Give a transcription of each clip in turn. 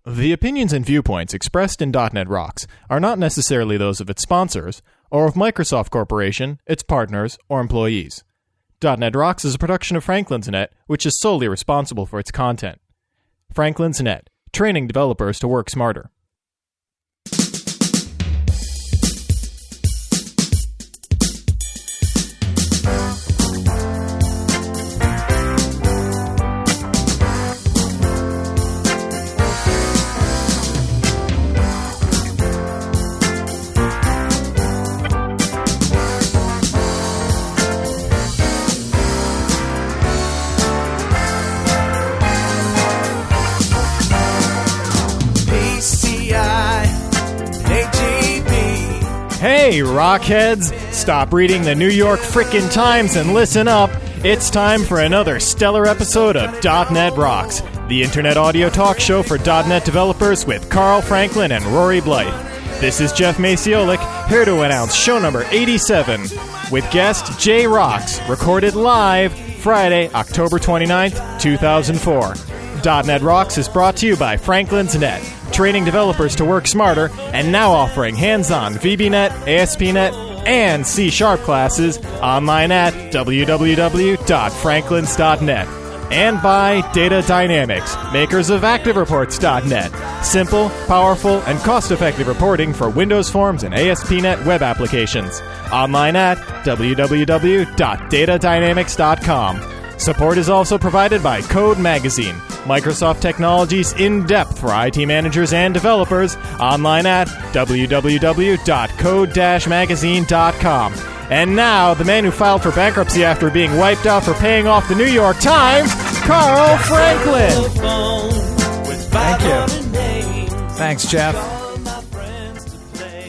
The opinions and viewpoints expressed in .NET Rocks are not necessarily those of its sponsors, or of Microsoft Corporation, its partners, or employees. .NET Rocks is a production of Franklin's Net, which is solely responsible for its content. Franklin's Net, training developers to work smarter. Hey, Rockheads! Stop reading the New York frickin' Times and listen up. It's time for another stellar episode of .NET Rocks, the internet audio talk show for .NET developers with Carl Franklin and Rory Blythe. This is Jeff Maciolik, here to announce show number 87, with guest Jay Rocks, recorded live Friday, October 29th, 2004. .NET Rocks is brought to you by Franklin's Net, training developers to work smarter, and now offering hands-on VBNet, ASP.NET, and C# classes online at www.franklins.net. And by Data Dynamics, makers of ActiveReports.net. Simple, powerful, and cost-effective reporting for Windows Forms and ASP.NET web applications. Online at www.datadynamics.com. Support is also provided by Code Magazine, Microsoft Technologies in-depth for IT managers and developers, online at www.code-magazine.com. And now, the man who filed for bankruptcy after being wiped out for paying off the New York Times, Carl Franklin! Thank you. Thanks, Jeff.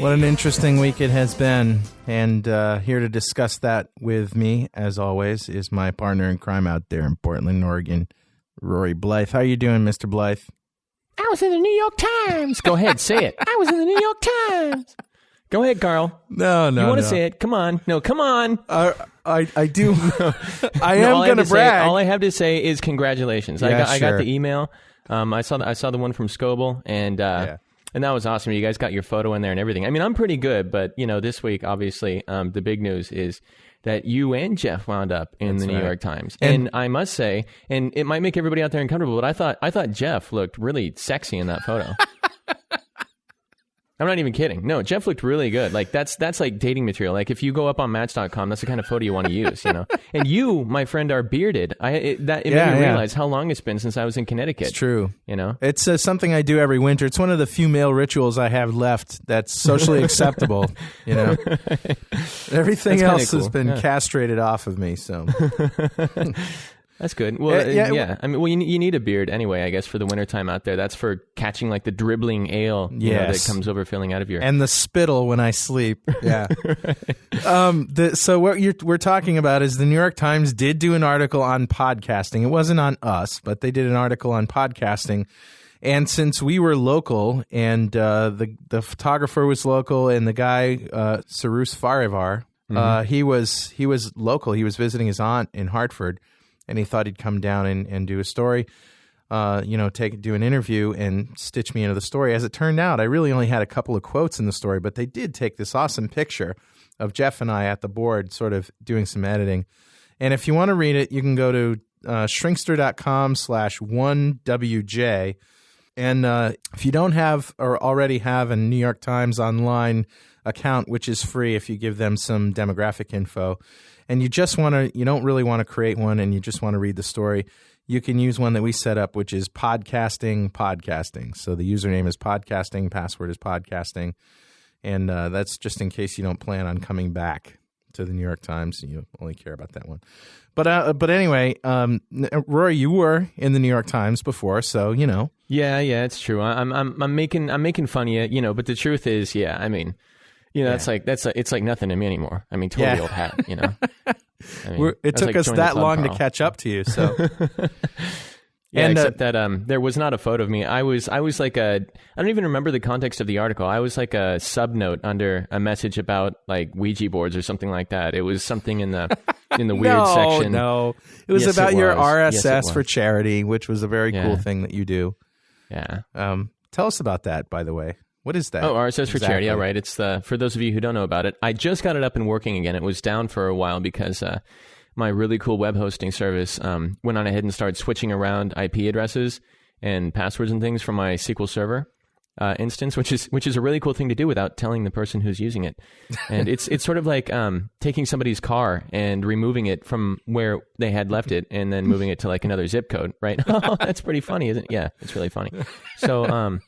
What an interesting week it has been. And here to discuss that with me, as always, is my partner in crime out there in Portland, Oregon, Rory Blythe. How you doing, Mr. Blythe? I was in the New York Times. Go ahead, say it. I was in the New York Times. Go ahead, Carl. No. You want to say it? Come on. No, come on. I do. I am going to brag. All I have to say is congratulations. Yeah, I got the email. I saw the one from Scoble, and that was awesome. You guys got your photo in there and everything. I mean, I'm pretty good, but this week, obviously, the big news is that you and Jeff wound up in the New York Times. And I must say, and it might make everybody out there uncomfortable, but I thought Jeff looked really sexy in that photo. I'm not even kidding. No, Jeff looked really good. Like that's like dating material. Like if you go up on Match.com, that's the kind of photo you want to use, And you, my friend, are bearded. It made me realize how long it's been since I was in Connecticut. It's true. It's something I do every winter. It's one of the few male rituals I have left that's socially acceptable. Everything else has been castrated off of me. So. That's good. Well, I mean, you need a beard anyway, I guess, for the wintertime out there. That's for catching like the dribbling ale that comes overfilling out of your... And the spittle when I sleep. Yeah. So what we're talking about is the New York Times did do an article on podcasting. It wasn't on us, but they did an article on podcasting. And since we were local and the photographer was local and the guy, Sarus Farivar, he was local. He was visiting his aunt in Hartford. And he thought he'd come down and do a story, do an interview and stitch me into the story. As it turned out, I really only had a couple of quotes in the story, but they did take this awesome picture of Jeff and I at the board sort of doing some editing. And if you want to read it, you can go to shrinkster.com/1WJ. And if you don't have or already have a New York Times online account, which is free if you give them some demographic info, and you don't really want to create one and you just want to read the story, you can use one that we set up, which is podcasting. So the username is podcasting, password is podcasting. And that's just in case you don't plan on coming back to the New York Times. You only care about that one. But anyway, Rory, you were in the New York Times before, so Yeah, it's true. I'm making fun of you, but the truth is, I mean, it's like nothing to me anymore. I mean, totally old hat, I mean, it took us that long to catch up to you, so. Except that there was not a photo of me. I was like I don't even remember the context of the article. I was like a sub-note under a message about like Ouija boards or something like that. It was something in the weird section. No, it was about your RSS for charity, which was a very cool thing that you do. Yeah. Tell us about that, by the way. What is that? Oh, RSS for Charity. All right. It's for those of you who don't know about it. I just got it up and working again. It was down for a while because my really cool web hosting service went on ahead and started switching around IP addresses and passwords and things from my SQL Server instance, which is a really cool thing to do without telling the person who's using it. And it's sort of like taking somebody's car and removing it from where they had left it and then moving it to like another zip code, right? Oh, that's pretty funny, isn't it? Yeah, it's really funny. So,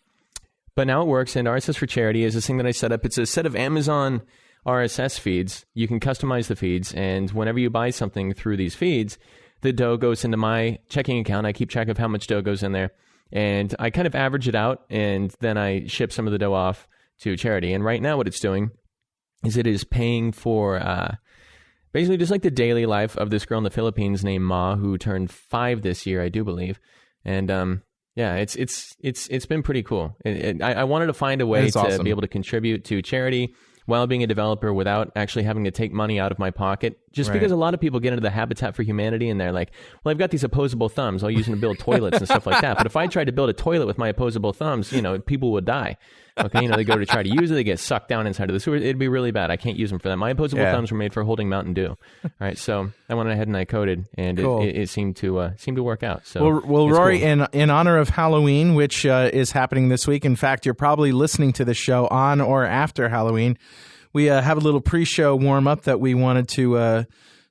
but now it works, and RSS for Charity is this thing that I set up. It's a set of Amazon RSS feeds. You can customize the feeds, and whenever you buy something through these feeds, the dough goes into my checking account. I keep track of how much dough goes in there, and I kind of average it out, and then I ship some of the dough off to charity. And right now what it's doing is it is paying for basically just like the daily life of this girl in the Philippines named Ma, who turned 5 this year, I do believe. And yeah, it's been pretty cool. I wanted to find a way to be able to contribute to charity while being a developer without actually having to take money out of my pocket. Just because a lot of people get into the Habitat for Humanity and they're like, well, I've got these opposable thumbs. I'll use them to build toilets and stuff like that. But if I tried to build a toilet with my opposable thumbs, people would die. Okay, they go to try to use it, they get sucked down inside of the sewer. It'd be really bad. I can't use them for that. My opposable thumbs were made for holding Mountain Dew. All right, so I went ahead and I coded, and cool. it seemed to work out. So well, Rory, cool. in honor of Halloween, which is happening this week. In fact, you're probably listening to the show on or after Halloween. We have a little pre-show warm-up that we wanted to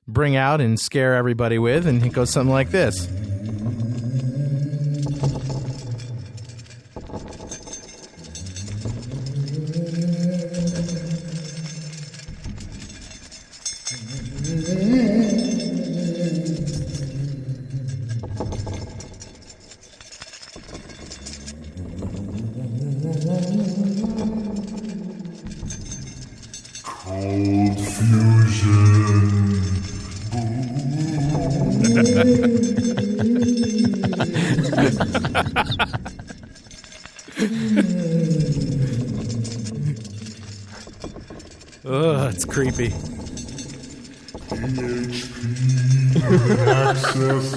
bring out and scare everybody with, and it goes something like this. Cold fusion. Ugh, it's creepy. PHP access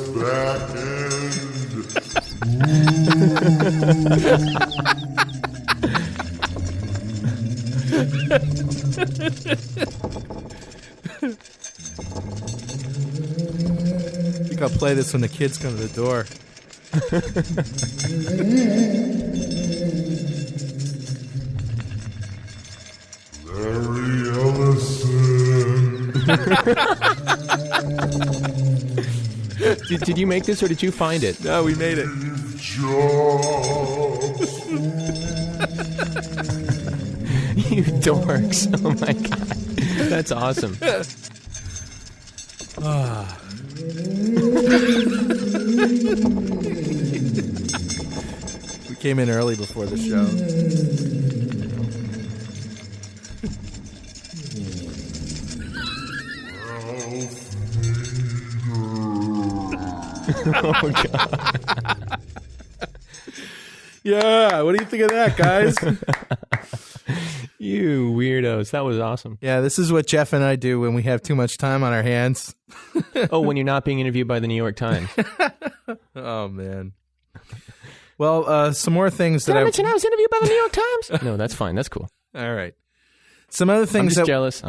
I think I'll play this when the kids come to the door. Larry Ellison. Did you make this or did you find it? No, we made it. You dorks. Oh my god. That's awesome. We came in early before the show. Oh god. Yeah, what do you think of that, guys? You weirdos. That was awesome. Yeah, this is what Jeff and I do when we have too much time on our hands. Oh, when you're not being interviewed by the New York Times. Oh, man. Well, some more things Did I mention I was interviewed by the New York Times? No, that's fine. That's cool. All right. Some other things I'm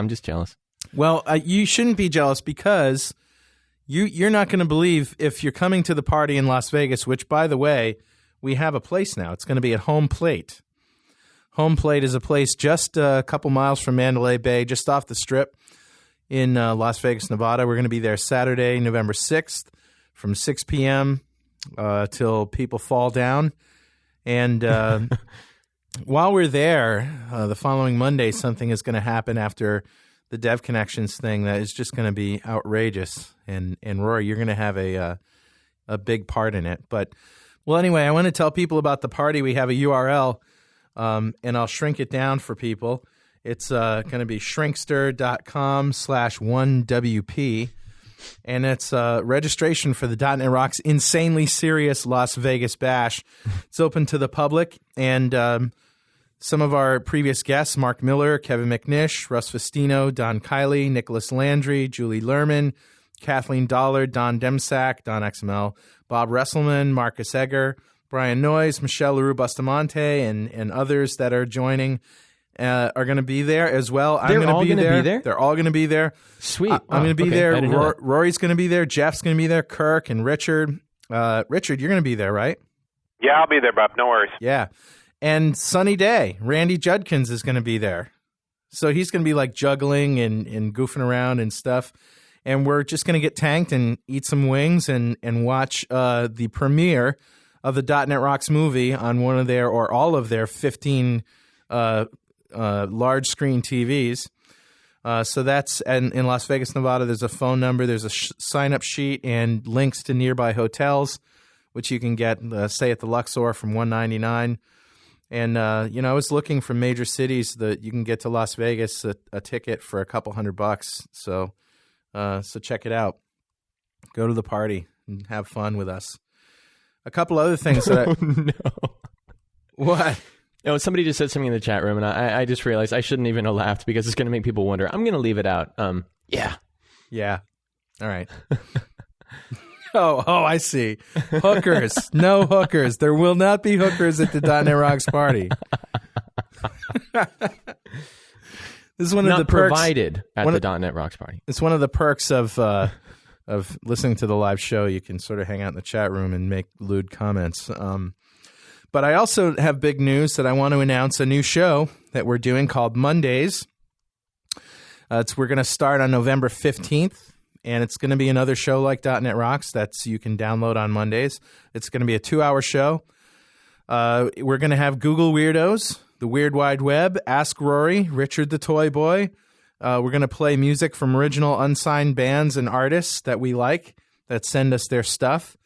just jealous. Well, you shouldn't be jealous because you're not going to believe if you're coming to the party in Las Vegas, which, by the way, we have a place now. It's going to be at Home Plate. Home Plate is a place just a couple miles from Mandalay Bay, just off the Strip in Las Vegas, Nevada. We're going to be there Saturday, November 6th from 6 p.m. Till people fall down. And while we're there, the following Monday, something is going to happen after the Dev Connections thing that is just going to be outrageous. And Rory, you're going to have a big part in it. But, well, anyway, I want to tell people about the party. We have a URL. And I'll shrink it down for people. It's going to be shrinkster.com/1WP. And it's registration for the .NET Rocks Insanely Serious Las Vegas Bash. It's open to the public. And some of our previous guests, Mark Miller, Kevin McNish, Russ Festino, Don Kiley, Nicholas Landry, Julie Lerman, Kathleen Dollar, Don Demsack, Don XML, Bob Resselman, Marcus Egger, Brian Noyes, Michelle LaRue Bustamante, and others that are joining are going to be there as well. They're all going to be there? They're all going to be there. Sweet. I'm going to be there. I didn't know that. Rory's going to be there. Jeff's going to be there. Kirk and Richard. Richard, you're going to be there, right? Yeah, I'll be there, Bob. No worries. Yeah. And Sunny Day, Randy Judkins is going to be there. So he's going to be like juggling and goofing around and stuff. And we're just going to get tanked and eat some wings and watch the premiere of the .NET Rocks movie on one of their or all of their 15 large screen TVs. So that's in Las Vegas, Nevada. There's a phone number. There's a sign-up sheet and links to nearby hotels, which you can get, say, at the Luxor from $199. And, I was looking for major cities that you can get to Las Vegas, a ticket for a couple $100. So check it out. Go to the party and have fun with us. A couple other things that No. What? No, somebody just said something in the chat room, and I just realized I shouldn't even have laughed because it's going to make people wonder. I'm going to leave it out. Yeah. Yeah. All right. Oh, I see. Hookers. No hookers. There will not be hookers at the .NET Rocks party. This is one of the perks. Provided at the .NET Rocks party. It's one of the perks of listening to the live show. You can sort of hang out in the chat room and make lewd comments. But I also have big news that I want to announce a new show that we're doing called Mondays. We're going to start on November 15th. And it's going to be another show like .NET Rocks that you can download on Mondays. It's going to be a 2-hour show. We're going to have Google Weirdos, the Weird Wide Web, Ask Rory, Richard the Toy Boy. We're going to play music from original unsigned bands and artists that we like that send us their stuff.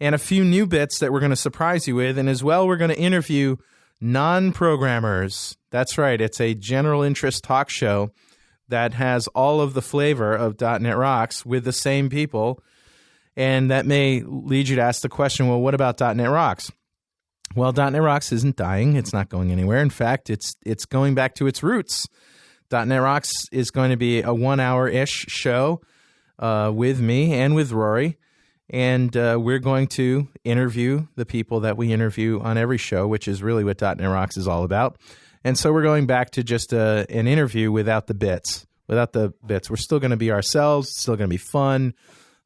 And a few new bits that we're going to surprise you with. And as well, we're going to interview non-programmers. That's right. It's a general interest talk show that has all of the flavor of .NET Rocks with the same people. And that may lead you to ask the question, well, what about .NET Rocks? Well, .NET Rocks isn't dying. It's not going anywhere. In fact, it's going back to its roots. .NET Rocks is going to be a 1-hour-ish show with me and with Rory. And we're going to interview the people that we interview on every show, which is really what .NET Rocks is all about. And so we're going back to just an interview without the bits. We're still going to be ourselves. It's still going to be fun.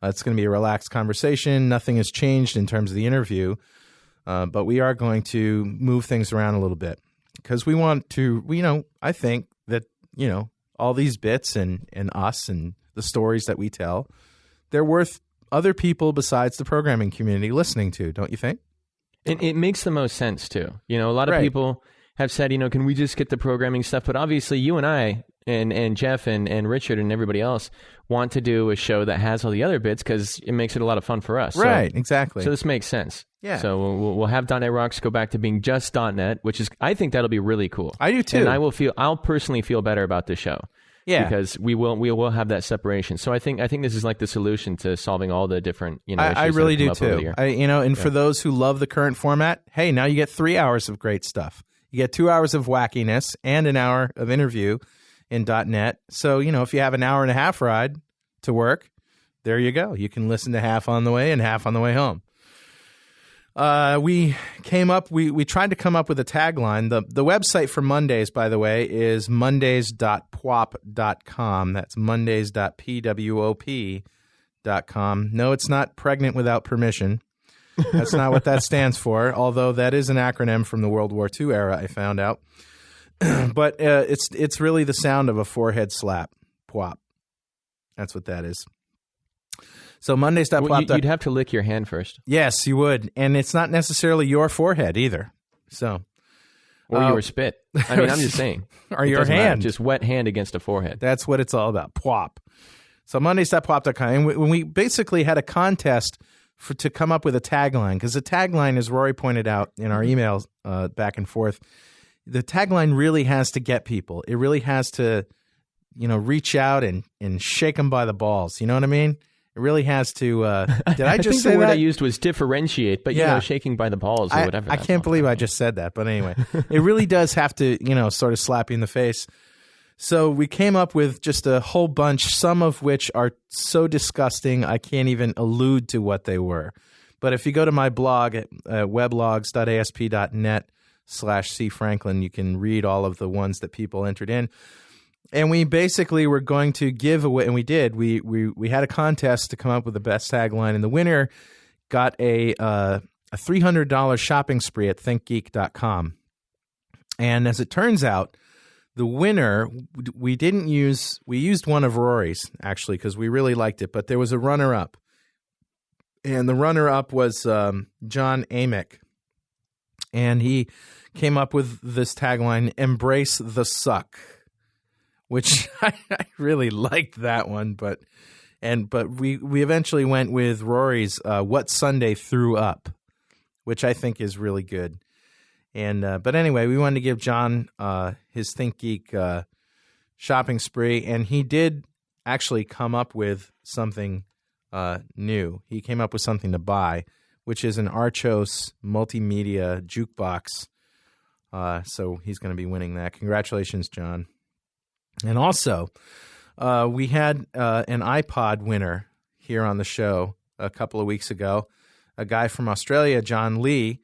It's going to be a relaxed conversation. Nothing has changed in terms of the interview. But we are going to move things around a little bit because we want to, I think that, all these bits and us and the stories that we tell, they're worth other people besides the programming community listening to, don't you think? It makes the most sense, too. A lot of people have said, can we just get the programming stuff? But obviously you and I and Jeff and Richard and everybody else want to do a show that has all the other bits because it makes it a lot of fun for us. Right, exactly. So this makes sense. Yeah. So we'll have .NET Rocks go back to being just .NET, which is, I think that'll be really cool. I do too. And I'll personally feel better about this show. Yeah. Because we will have that separation. So I think this is like the solution to solving all the different issues. I really do too. For those who love the current format, hey, now you get 3 hours of great stuff. You get 2 hours of wackiness and an hour of interview in .NET. So, if you have an hour and a half ride to work, there you go. You can listen to half on the way and half on the way home. We tried to come up with a tagline. The website for Mondays, by the way, is mondays.pwop.com. That's mondays.pwop.com. No, it's not pregnant without permission. That's not what that stands for, although that is an acronym from the World War II era, I found out. But it's really the sound of a forehead slap. Pwop. That's what that is. So mondays.pwop. Well, you'd have to lick your hand first. Yes, you would. And it's not necessarily your forehead either. So, or your spit. I mean, I'm just saying. Or your hand. Just wet hand against a forehead. That's what it's all about. Pwop. So mondays.pwop.com. And we basically had a contest to come up with a tagline, because the tagline, as Rory pointed out in our emails back and forth, the tagline really has to get people. It really has to, reach out and shake them by the balls. You know what I mean? It really has to. Did I just say the word that? I used was differentiate, but shaking by the balls or whatever. I can't believe I just said that, but anyway, it really does have to, sort of slap you in the face. So we came up with just a whole bunch, some of which are so disgusting I can't even allude to what they were. But if you go to my blog at weblogs.asp.net/cfranklin, you can read all of the ones that people entered in. And we basically were going to give away, and we did. We had a contest to come up with the best tagline, and the winner got a $300 shopping spree at thinkgeek.com. And as it turns out, the winner, we used one of Rory's, actually, because we really liked it, but there was a runner-up. And the runner-up was John Amick. And he came up with this tagline, "Embrace the suck," which I really liked that one. But we eventually went with Rory's "What Sunday Threw Up," which I think is really good. And but anyway, we wanted to give John his ThinkGeek shopping spree, and he did actually come up with something new. He came up with something to buy, which is an Archos multimedia jukebox. So he's going to be winning that. Congratulations, John. And also, we had an iPod winner here on the show a couple of weeks ago. A guy from Australia, John Lee,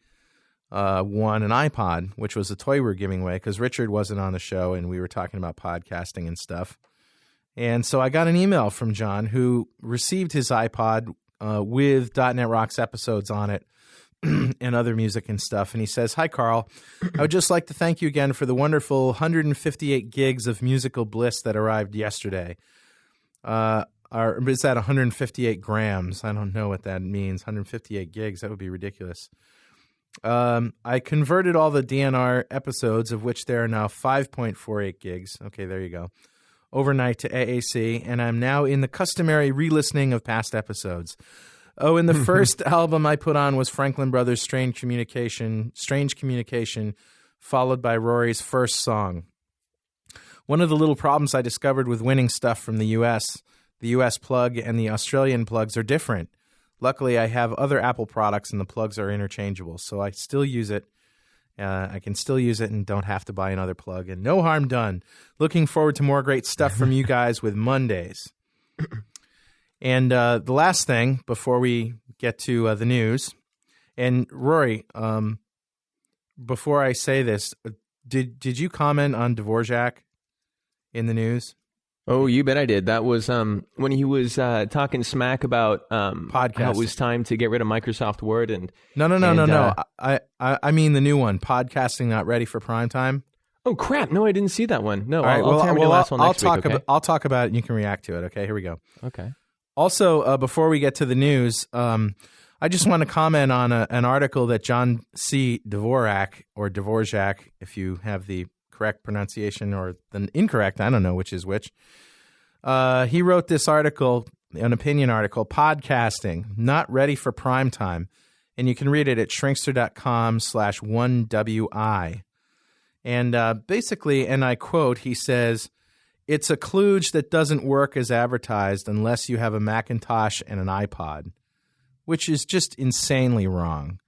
won an iPod, which was a toy we were giving away because Richard wasn't on the show and we were talking about podcasting and stuff. And so I got an email from John who received his iPod with .NET Rocks episodes on it and other music and stuff. And he says, "Hi, Carl. I would just like to thank you again for the wonderful 158 gigs of musical bliss that arrived yesterday." Or is that 158 grams? I don't know what that means. 158 gigs. That would be ridiculous. I converted all the DNR episodes, of which there are now 5.48 gigs. Okay, there you go. Overnight to AAC, and I'm now in the customary re-listening of past episodes. Oh, and the first album I put on was Franklin Brothers' Strange Communication, followed by Rory's first song. One of the little problems I discovered with winning stuff from the U.S. plug and the Australian plugs are different. Luckily, I have other Apple products, and the plugs are interchangeable, so I still use it. I can still use it and don't have to buy another plug, and no harm done. Looking forward to more great stuff from you guys with Mondays. And the last thing before we get to the news, and Rory, before I say this, did you comment on Dvorak in the news? Oh, you bet I did. That was when he was talking smack about podcasting. How it was time to get rid of Microsoft Word and No. I mean the new one, podcasting not ready for prime time. Oh crap! No, I didn't see that one. No, all right, I'll tell you the last one next week. Okay? I'll talk about it, and you can react to it. Okay, here we go. Okay. Also, before we get to the news, I just want to comment on an article that John C. Dvorak, or Dvorak, if you have the correct pronunciation or the incorrect, I don't know which is which. He wrote this article, an opinion article, "Podcasting, Not Ready for Prime Time." And you can read it at shrinkster.com/1WI. And basically, and I quote, he says, "It's a kludge that doesn't work as advertised unless you have a Macintosh and an iPod," which is just insanely wrong.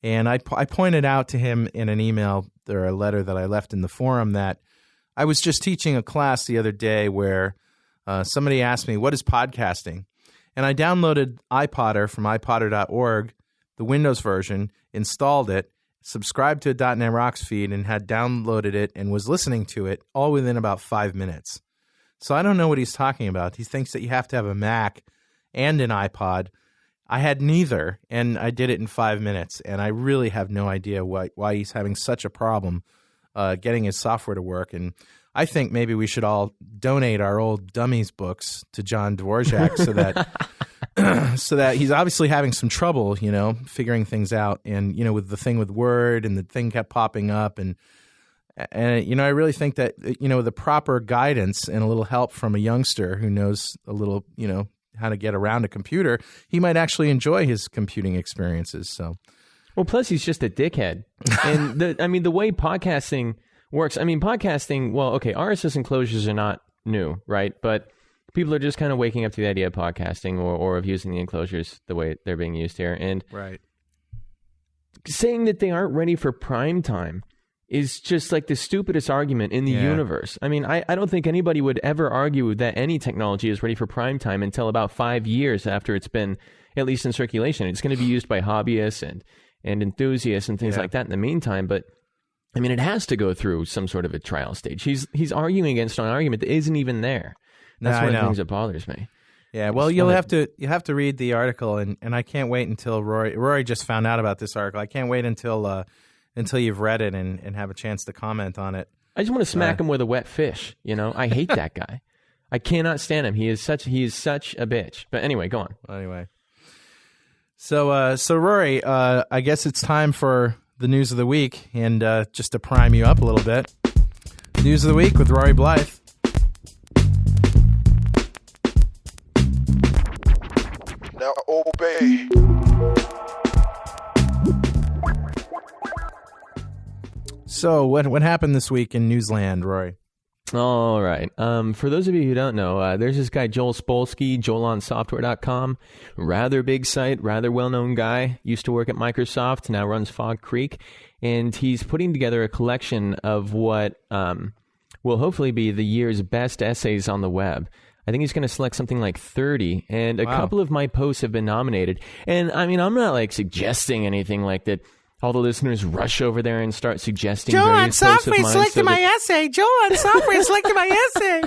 And I pointed out to him in an email or a letter that I left in the forum that I was just teaching a class the other day where somebody asked me, "What is podcasting?" And I downloaded iPodder from iPodder.org, the Windows version, installed it, subscribed to a .NET Rocks feed, and had downloaded it and was listening to it all within about 5 minutes. So I don't know what he's talking about. He thinks that you have to have a Mac and an iPod. I had neither, and I did it in 5 minutes, and I really have no idea why he's having such a problem getting his software to work. And I think maybe we should all donate our old dummies books to John Dvorak so that he's obviously having some trouble, figuring things out. And, with the thing with Word, and the thing kept popping up. And I really think that, the proper guidance and a little help from a youngster who knows a little, how to get around a computer, he might actually enjoy his computing experiences. So, well, plus he's just a dickhead. And the way podcasting works, podcasting, well, okay, RSS enclosures are not new, right? But people are just kind of waking up to the idea of podcasting or of using the enclosures the way they're being used here. And right. Saying that they aren't ready for prime time is just like the stupidest argument in the universe. I don't think anybody would ever argue that any technology is ready for prime time until about 5 years after it's been at least in circulation. It's going to be used by hobbyists and enthusiasts and things like that in the meantime. But I mean, it has to go through some sort of a trial stage. He's arguing against an argument that isn't even there. That's one of the things that bothers me. Yeah, well, you have to read the article, and I can't wait until Rory just found out about this article. I can't wait until you've read it and have a chance to comment on it. I just want to smack him with a wet fish. I hate that guy. I cannot stand him. He is such a bitch. But anyway, go on. Anyway, so Rory, I guess it's time for the news of the week, and just to prime you up a little bit, news of the week with Rory Blythe. Now obey. So what happened this week in Newsland, Rory? All right. For those of you who don't know, there's this guy, Joel Spolsky, joelonsoftware.com. Rather big site, rather well-known guy. Used to work at Microsoft, now runs Fog Creek. And he's putting together a collection of what will hopefully be the year's best essays on the web. I think he's going to select something like 30, and a couple of my posts have been nominated. And, I mean, I'm not, suggesting anything like that. All the listeners rush over there and start suggesting various posts of mine. Joel on Software selected my essay. Joel on Software selected my essay.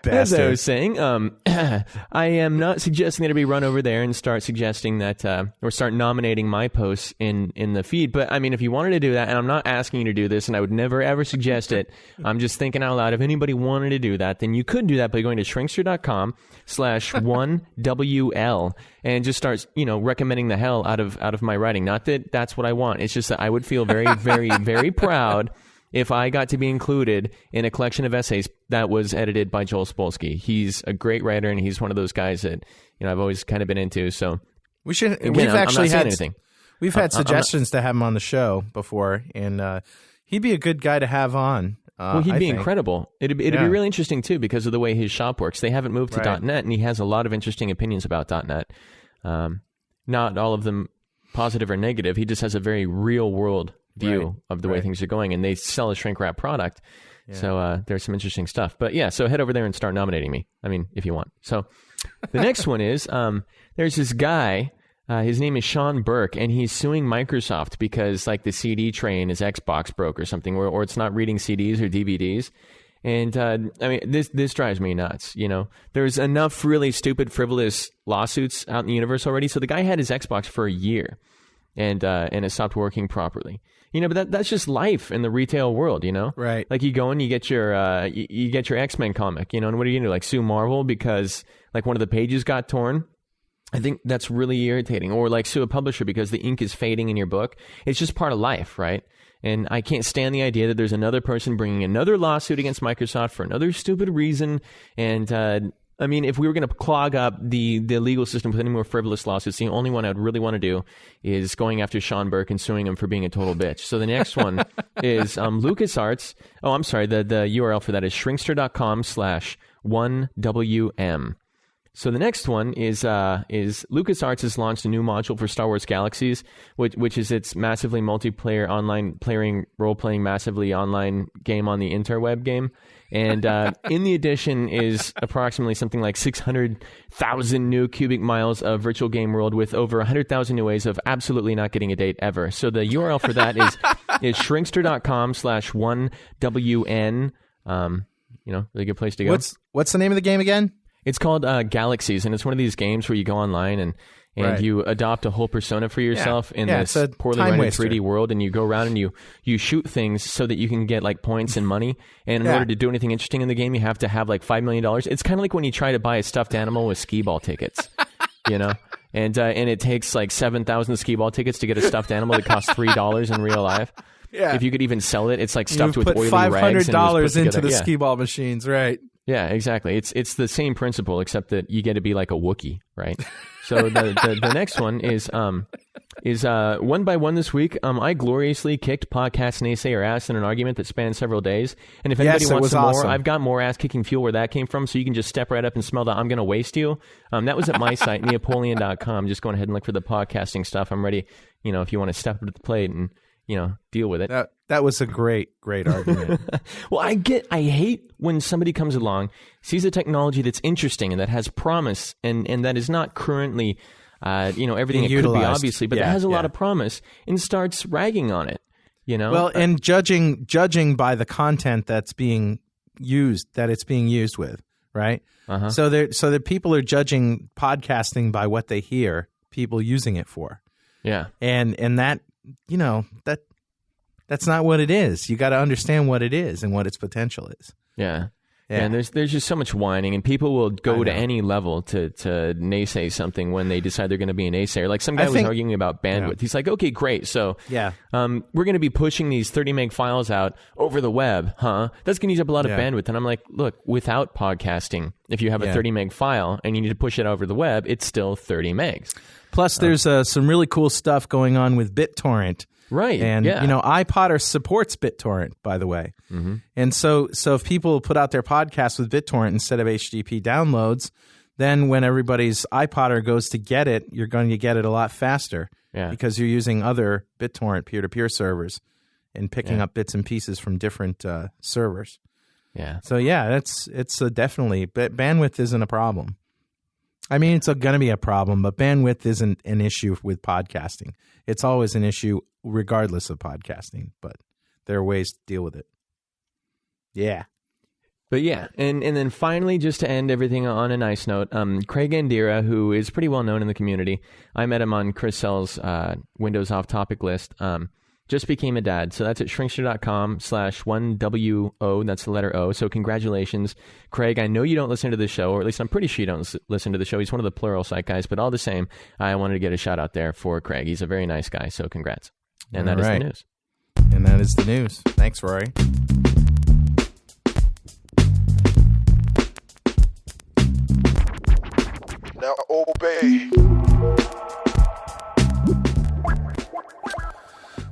As I was saying, I am not suggesting that it be run over there and start suggesting that, or start nominating my posts in the feed. But I mean, if you wanted to do that, and I'm not asking you to do this, and I would never ever suggest it, I'm just thinking out loud. If anybody wanted to do that, then you could do that by going to shrinkster.com/1WL and just start, recommending the hell out of my writing. Not that that's what I want. It's just that I would feel very, very, very proud if I got to be included in a collection of essays that was edited by Joel Spolsky. He's a great writer, and he's one of those guys that I've always kind of been into. So we've had suggestions to have him on the show before, and he'd be a good guy to have on. Well, he'd be incredible. It'd be really interesting too because of the way his shop works. They haven't moved to .NET, and he has a lot of interesting opinions about .NET. Not all of them positive or negative. He just has a very real world view of the way things are going, and they sell a shrink wrap product. So there's some interesting stuff. But yeah, so head over there and start nominating me. I mean, if you want. So the next one is there's this guy. His name is Sean Burke, and he's suing Microsoft because the CD tray in his Xbox broke or something, or it's not reading CDs or DVDs. And I mean, this drives me nuts. There's enough really stupid, frivolous lawsuits out in the universe already. So the guy had his Xbox for a year, and it stopped working properly. But that's just life in the retail world, Right. You go and you get your X-Men comic, and what are you going to do? Sue Marvel because one of the pages got torn? I think that's really irritating. Or sue a publisher because the ink is fading in your book. It's just part of life, right? And I can't stand the idea that there's another person bringing another lawsuit against Microsoft for another stupid reason. And I mean, if we were going to clog up the legal system with any more frivolous lawsuits, the only one I'd really want to do is going after Sean Burke and suing him for being a total bitch. So the next one is LucasArts. Oh, I'm sorry. The URL for that is shrinkster.com/1WM. So the next one is LucasArts has launched a new module for Star Wars Galaxies, which is its massively multiplayer online role-playing massively online game on the interweb game. And in the edition is approximately something like 600,000 new cubic miles of virtual game world with over 100,000 new ways of absolutely not getting a date ever. So the URL for that is shrinkster.com/1WN. Really good place to go. What's the name of the game again? It's called Galaxies, and it's one of these games where you go online and you adopt a whole persona for yourself in this poorly rendered 3D world, and you go around and you shoot things so that you can get points and money. And in order to do anything interesting in the game, you have to have $5 million. It's kind of like when you try to buy a stuffed animal with skee-ball tickets, And it takes 7,000 skee-ball tickets to get a stuffed animal that costs $3 in real life. Yeah. If you could even sell it, it's stuffed with oily rags. Put $500 into the skee-ball machines, right? Yeah, exactly. It's the same principle, except that you get to be like a Wookiee, right? So the next one is one by one this week. I gloriously kicked podcast naysayer ass in an argument that spanned several days. And if anybody wants some more, I've got more ass kicking fuel where that came from. So you can just step right up and smell that I'm going to waste you. That was at my site, Neapolian.com. Just go ahead and look for the podcasting stuff. I'm ready. If you want to step up to the plate and deal with it. That was a great argument. Well, I hate when somebody comes along, sees a technology that's interesting and that has promise and that is not currently, everything it could be, obviously, but that has a lot of promise, and starts ragging on it, Well, and judging by the content that's being used, that it's being used with, right? Uh-huh. So that people are judging podcasting by what they hear people using it for. Yeah. And that, that's not what it is. You got to understand what it is and what its potential is. Yeah. And there's just so much whining, and people will go to any level to naysay something when they decide they're going to be a naysayer. Like some guy was arguing about bandwidth. Yeah. He's like, okay, great. So we're going to be pushing these 30 meg files out over the web, huh? That's going to use up a lot of bandwidth. And I'm like, look, without podcasting, if you have a 30 meg file and you need to push it over the web, it's still 30 megs. Plus, there's some really cool stuff going on with BitTorrent. Right. And, iPodder supports BitTorrent, by the way. Mm-hmm. And so if people put out their podcasts with BitTorrent instead of HTTP downloads, then when everybody's iPodder goes to get it, you're going to get it a lot faster because you're using other BitTorrent peer-to-peer servers and picking up bits and pieces from different servers. Yeah. So, it's definitely, but bandwidth isn't a problem. I mean, it's going to be a problem, but bandwidth isn't an issue with podcasting. It's always an issue regardless of podcasting, but there are ways to deal with it. Yeah. But and then finally, just to end everything on a nice note, Craig Andira, who is pretty well known in the community, I met him on Chris Sell's Windows Off Topic list, just became a dad. So that's at shrinkster.com/1WO. That's the letter O. So congratulations, Craig. I know you don't listen to the show, or at least I'm pretty sure you don't listen to the show. He's one of the plural site guys, but all the same, I wanted to get a shout out there for Craig. He's a very nice guy. So congrats. And that is the news. And that is the news. Thanks, Rory. Now obey.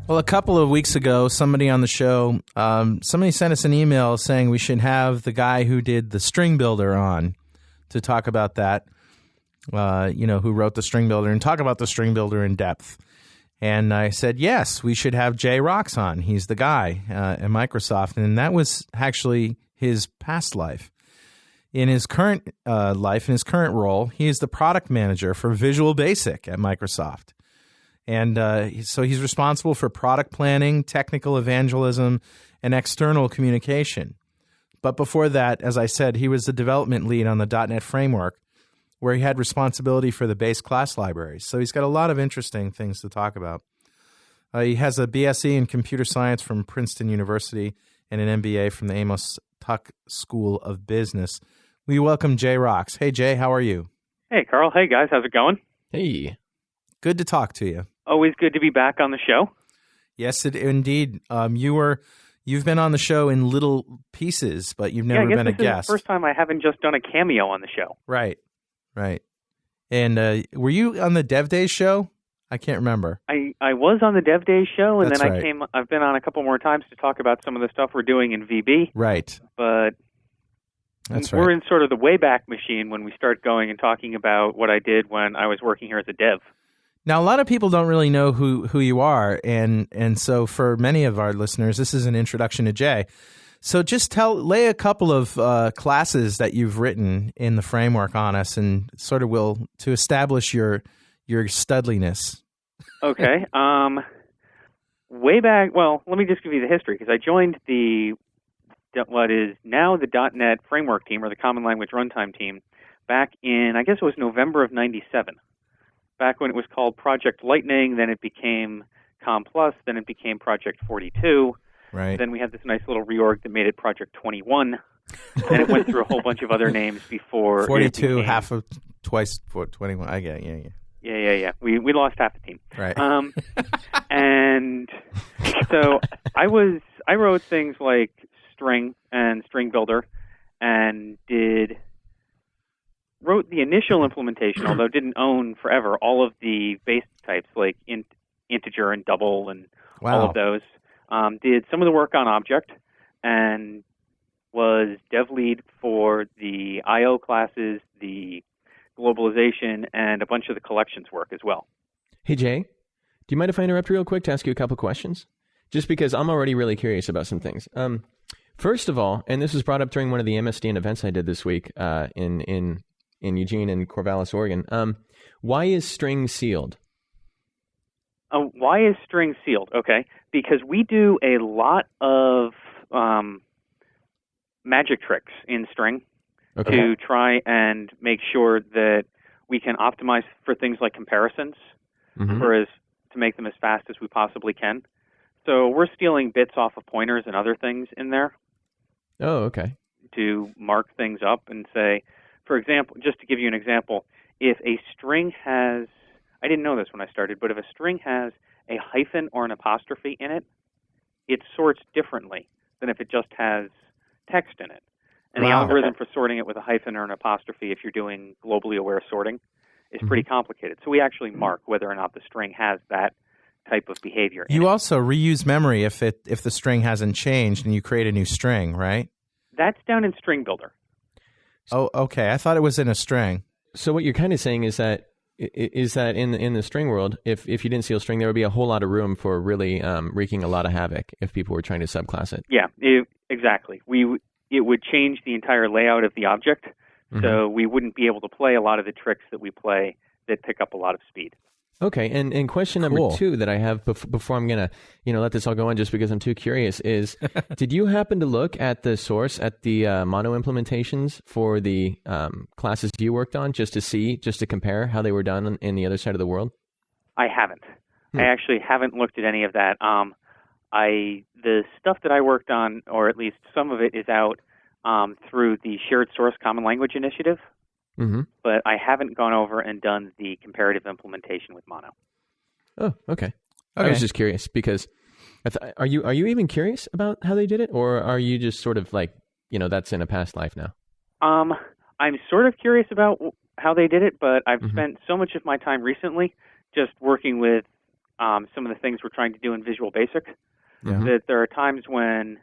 Well, a couple of weeks ago, somebody on the show, somebody sent us an email saying we should have the guy who did the string builder on to talk about that, who wrote the string builder, and talk about the string builder in depth. And I said, yes, we should have Roxe Rocks on. He's the guy at Microsoft. And that was actually his past life. In his current life, in his current role, he is the product manager for Visual Basic at Microsoft. And so he's responsible for product planning, technical evangelism, and external communication. But before that, as I said, he was the development lead on the .NET framework, where he had responsibility for the base class libraries. So he's got a lot of interesting things to talk about. He has a BSc in computer science from Princeton University and an MBA from the Amos Tuck School of Business. We welcome Roxe Rocks. Hey, Jay, how are you? Hey, Carl. Hey, guys. How's it going? Hey. Good to talk to you. Always good to be back on the show. Yes, indeed. You've been on the show in little pieces, but you've never been a guest. This is the first time I haven't just done a cameo on the show. Right. And were you on the Dev Days show? I can't remember. I was on the Dev Days show, and That's then right. I've been on a couple more times to talk about some of the stuff we're doing in VB. Right. But we're in sort of the Wayback Machine when we start going and talking about what I did when I was working here as a dev. Now, a lot of people don't really know who you are, and so for many of our listeners, this is an introduction to Jay. So just lay a couple of classes that you've written in the framework on us, and sort of to establish your studliness. Okay. Way back, well, let me just give you the history, because I joined what is now the .NET framework team, or the Common Language Runtime team, back in, I guess it was November of 97. Back when it was called Project Lightning, then it became Com Plus, then it became Project 42. Right. Then we had this nice little reorg that made it Project 21. And it went through a whole bunch of other names before 42, half of twice for 21. I get it, Yeah. We lost half the team. Right. And so I wrote things like String and StringBuilder, and wrote the initial implementation, although didn't own forever all of the base types like integer and double and all of those. Did some of the work on Object, and was dev lead for the I/O classes, the globalization, and a bunch of the collections work as well. Hey, Jay, do you mind if I interrupt real quick to ask you a couple questions? just because I'm already really curious about some things. First of all, and this was brought up during one of the MSDN events I did this week in Eugene and Corvallis, Oregon. Why is string sealed? Why is string sealed? Okay, because we do a lot of magic tricks in string to try and make sure that we can optimize for things like comparisons, to make them as fast as we possibly can. So we're stealing bits off of pointers and other things in there. Oh, okay. To mark things up and say, for example, just to give you an example, if a string has, I didn't know this when I started, but if a string has a hyphen or an apostrophe in it, it sorts differently than if it just has text in it. And the algorithm for sorting it with a hyphen or an apostrophe, if you're doing globally aware sorting, is pretty complicated. So we actually mark whether or not the string has that type of behavior in it. You also reuse memory if the string hasn't changed and you create a new string, right? That's down in StringBuilder. Oh, okay. I thought it was in a string. So what you're kind of saying is that in the string world, if you didn't seal string, there would be a whole lot of room for really wreaking a lot of havoc if people were trying to subclass it. Yeah, exactly. It would change the entire layout of the object, so we wouldn't be able to play a lot of the tricks that we play that pick up a lot of speed. Okay, and question number 2 that I have before I'm going to let this all go on just because I'm too curious is, did you happen to look at the source, at the mono implementations for the classes you worked on just to compare how they were done in the other side of the world? I haven't. I actually haven't looked at any of that. The stuff that I worked on, or at least some of it, is out through the Shared Source Common Language Initiative. But I haven't gone over and done the comparative implementation with mono. Oh, okay. I was just curious because are you even curious about how they did it, or are you just sort of like, that's in a past life now? I'm sort of curious about how they did it, but I've spent so much of my time recently just working with some of the things we're trying to do in Visual Basic that there are times when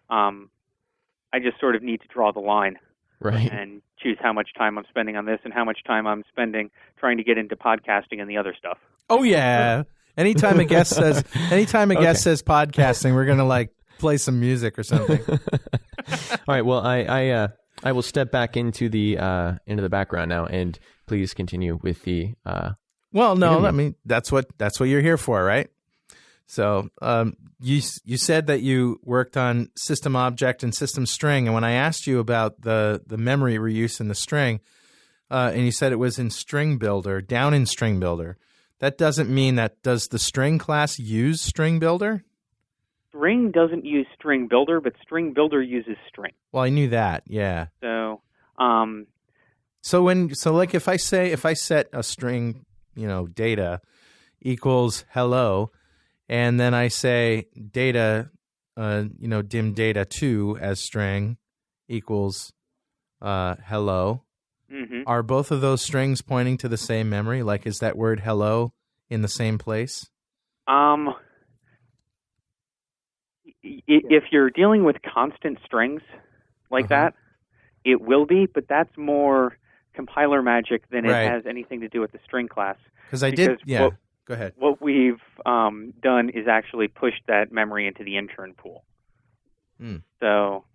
I just sort of need to draw the line. Right. And choose how much time I'm spending on this and how much time I'm spending trying to get into podcasting and the other stuff. Oh yeah. Anytime a guest says podcasting, we're gonna play some music or something. All right. Well, I will step back into the background now, and please continue with the. Well, no, interview. I mean that's what you're here for, right? So you said that you worked on System.Object and System.String, and when I asked you about the memory reuse in the string, and you said it was in StringBuilder, down in StringBuilder, that doesn't mean that does the string class use StringBuilder? String doesn't use StringBuilder, but StringBuilder uses string. Well, I knew that, yeah. So, if I set a string, data equals hello. And then I say data, dim data 2 as string equals hello. Are both of those strings pointing to the same memory? Like, is that word hello in the same place? If you're dealing with constant strings like that, it will be, but that's more compiler magic than it has anything to do with the string class. Go ahead. What we've done is actually pushed that memory into the intern pool. So,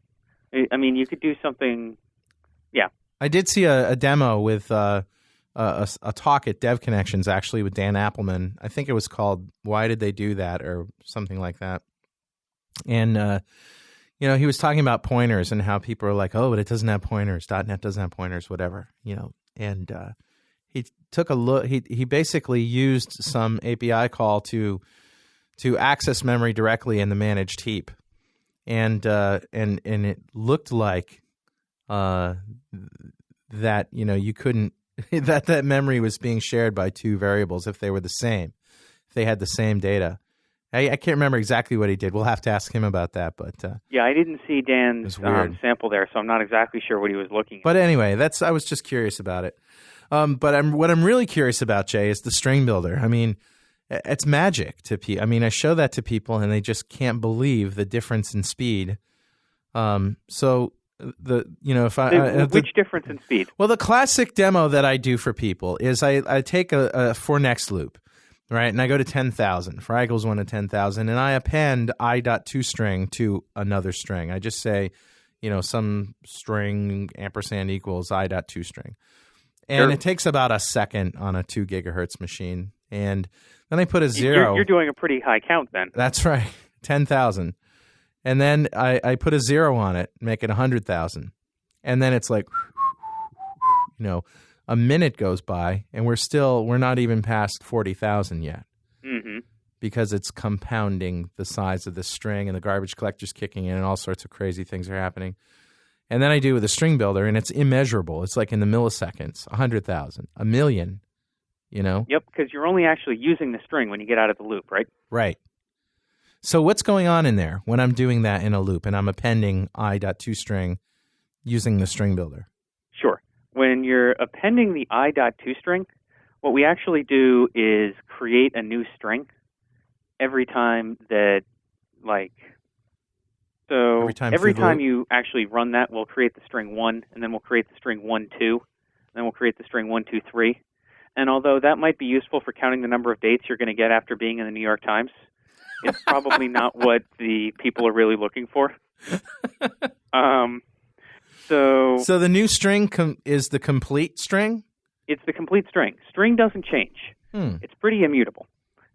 I mean, you could do something, yeah. I did see a demo with a talk at Dev Connections, actually, with Dan Appleman. I think it was called Why Did They Do That, or something like that. And, he was talking about pointers and how people are like, oh, but it doesn't have pointers. .NET doesn't have pointers, whatever, and he took a look. He basically used some API call to access memory directly in the managed heap, and it looked like that you couldn't that memory was being shared by two variables if they were the same, if they had the same data. I can't remember exactly what he did. We'll have to ask him about that. But yeah, I didn't see Dan's sample there, so I'm not exactly sure what he was looking at. But anyway, I was just curious about it. But what I'm really curious about, Jay, is the StringBuilder. I mean, it's magic to people. I mean, I show that to people, and they just can't believe the difference in speed. So which difference in speed? Well, the classic demo that I do for people is I take a for next loop, Right, and I go to 10,000. For I equals 1 to 10,000, and I append I.toString to another string. I just say, some string ampersand equals I.toString. And It takes about a second on a 2 gigahertz machine. And then I put a 0. You're doing a pretty high count then. That's right, 10,000. And then I put a 0 on it, make it 100,000. And then it's like, a minute goes by, and we're not even past 40,000 yet. Mm-hmm. Because it's compounding the size of the string, and the garbage collector's kicking in, and all sorts of crazy things are happening. And then I do with a string builder, and it's immeasurable. It's like in the milliseconds, 100,000, a million, Yep, because you're only actually using the string when you get out of the loop, right? Right. So what's going on in there when I'm doing that in a loop, and I'm appending I.toString using the string builder? Sure. When you're appending the I.toString, what we actually do is create a new string every time that, every time you actually run that, we'll create the string 1, and then we'll create the string 1, 2, and then we'll create the string 1, 2, 3. And although that might be useful for counting the number of dates you're going to get after being in the New York Times, it's probably not what the people are really looking for. So the new string is the complete string? It's the complete string. String doesn't change. It's pretty immutable.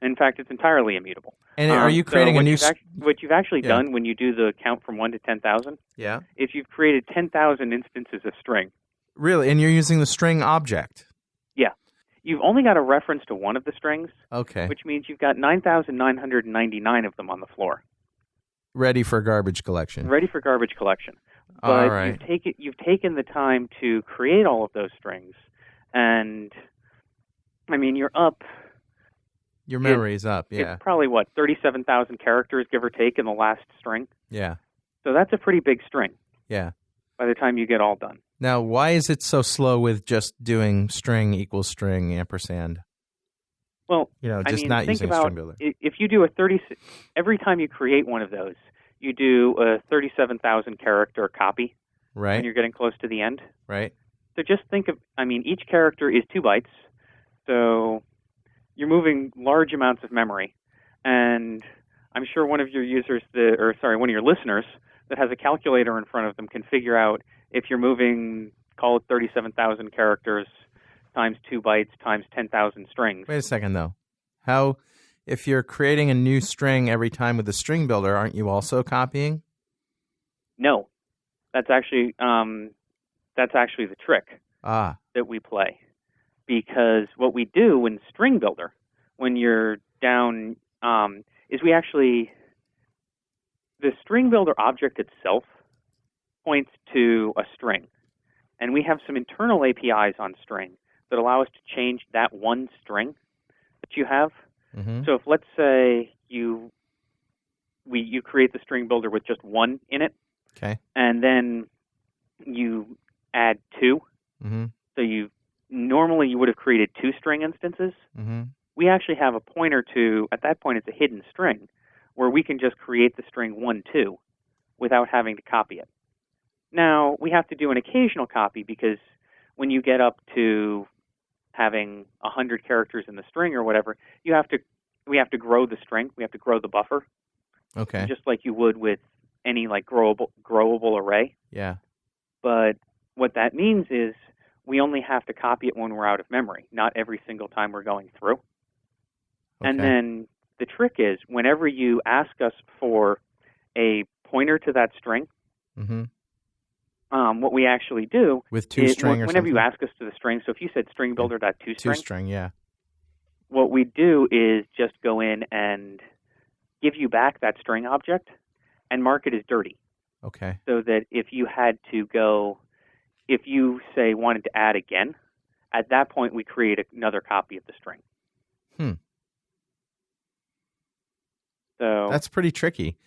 In fact, it's entirely immutable. And are you creating a new... What you've actually done when you do the count from 1 to 10,000 is you've created 10,000 instances of string. Really? And you're using the System.Object? Yeah. You've only got a reference to one of the strings, okay, which means you've got 9,999 of them on the floor. Ready for garbage collection. Ready for garbage collection. But all right. you've taken the time to create all of those strings, and, you're up... Your memory is up, yeah. It's probably, 37,000 characters, give or take, in the last string? Yeah. So that's a pretty big string. Yeah. By the time you get all done. Now, why is it so slow with just doing string equals string ampersand? Well, not think using about a string builder. If you do every time you create one of those, you do a 37,000 character copy. Right. When you're getting close to the end. Right. So just think of, each character is 2 bytes. So you're moving large amounts of memory. And I'm sure one of your one of your listeners that has a calculator in front of them can figure out if you're moving, call it 37,000 characters times 2 bytes times 10,000 strings. Wait a second, though. If you're creating a new string every time with the string builder, aren't you also copying? No. That's actually the trick that we play. Because what we do in String Builder, when you're down, is the String Builder object itself points to a string. And we have some internal APIs on string that allow us to change that one string that you have. Mm-hmm. So if, let's say, you create the String Builder with just 1 in it, okay, and then you add 2, mm-hmm. so normally you would have created 2 string instances. Mm-hmm. We actually have a pointer to, at that point it's a hidden string, where we can just create the string 1, 2 without having to copy it. Now, we have to do an occasional copy because when you get up to having 100 characters in the string or whatever, we have to grow the string. We have to grow the buffer. Okay. Just like you would with any growable array. Yeah. But what that means is we only have to copy it when we're out of memory, not every single time we're going through. Okay. And then the trick is whenever you ask us for a pointer to that string, mm-hmm. What we actually do with toString or whenever you ask us to the string, so if you said stringbuilder.toString, toString, yeah. What we do is just go in and give you back that string object and mark it as dirty. Okay. So that if you say wanted to add again, at that point we create another copy of the string. So that's pretty tricky.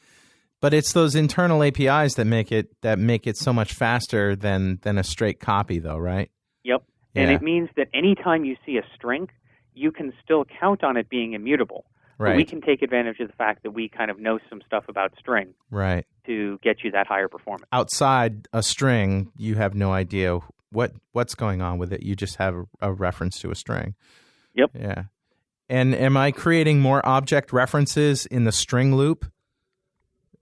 But it's those internal APIs that make it so much faster than a straight copy, though, right? Yep. Yeah. And it means that anytime you see a string, you can still count on it being immutable. Right. But we can take advantage of the fact that we kind of know some stuff about string, right, to get you that higher performance. Outside a string, you have no idea what's going on with it. You just have a reference to a string. Yep. Yeah. And am I creating more object references in the string loop?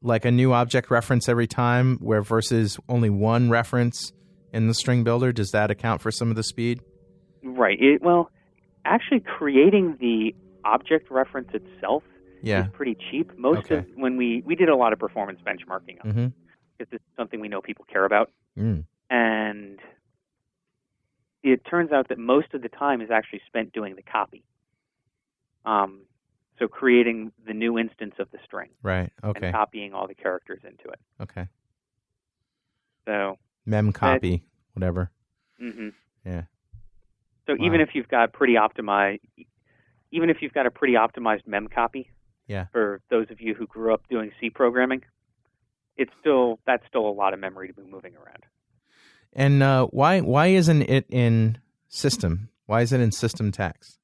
Like a new object reference every time, where versus only one reference in the string builder? Does that account for some of the speed? Right. Well, actually creating the object reference itself is pretty cheap. When we did a lot of performance benchmarking on it, because it's something we know people care about. And it turns out that most of the time is actually spent doing the copy. So creating the new instance of the string. Right, okay. And copying all the characters into it. Okay. So mem copy, whatever. Yeah. So even if you've got a pretty optimized mem copy, for those of you who grew up doing C programming, that's still a lot of memory to be moving around. And why isn't it in System? Why is it in System.Text?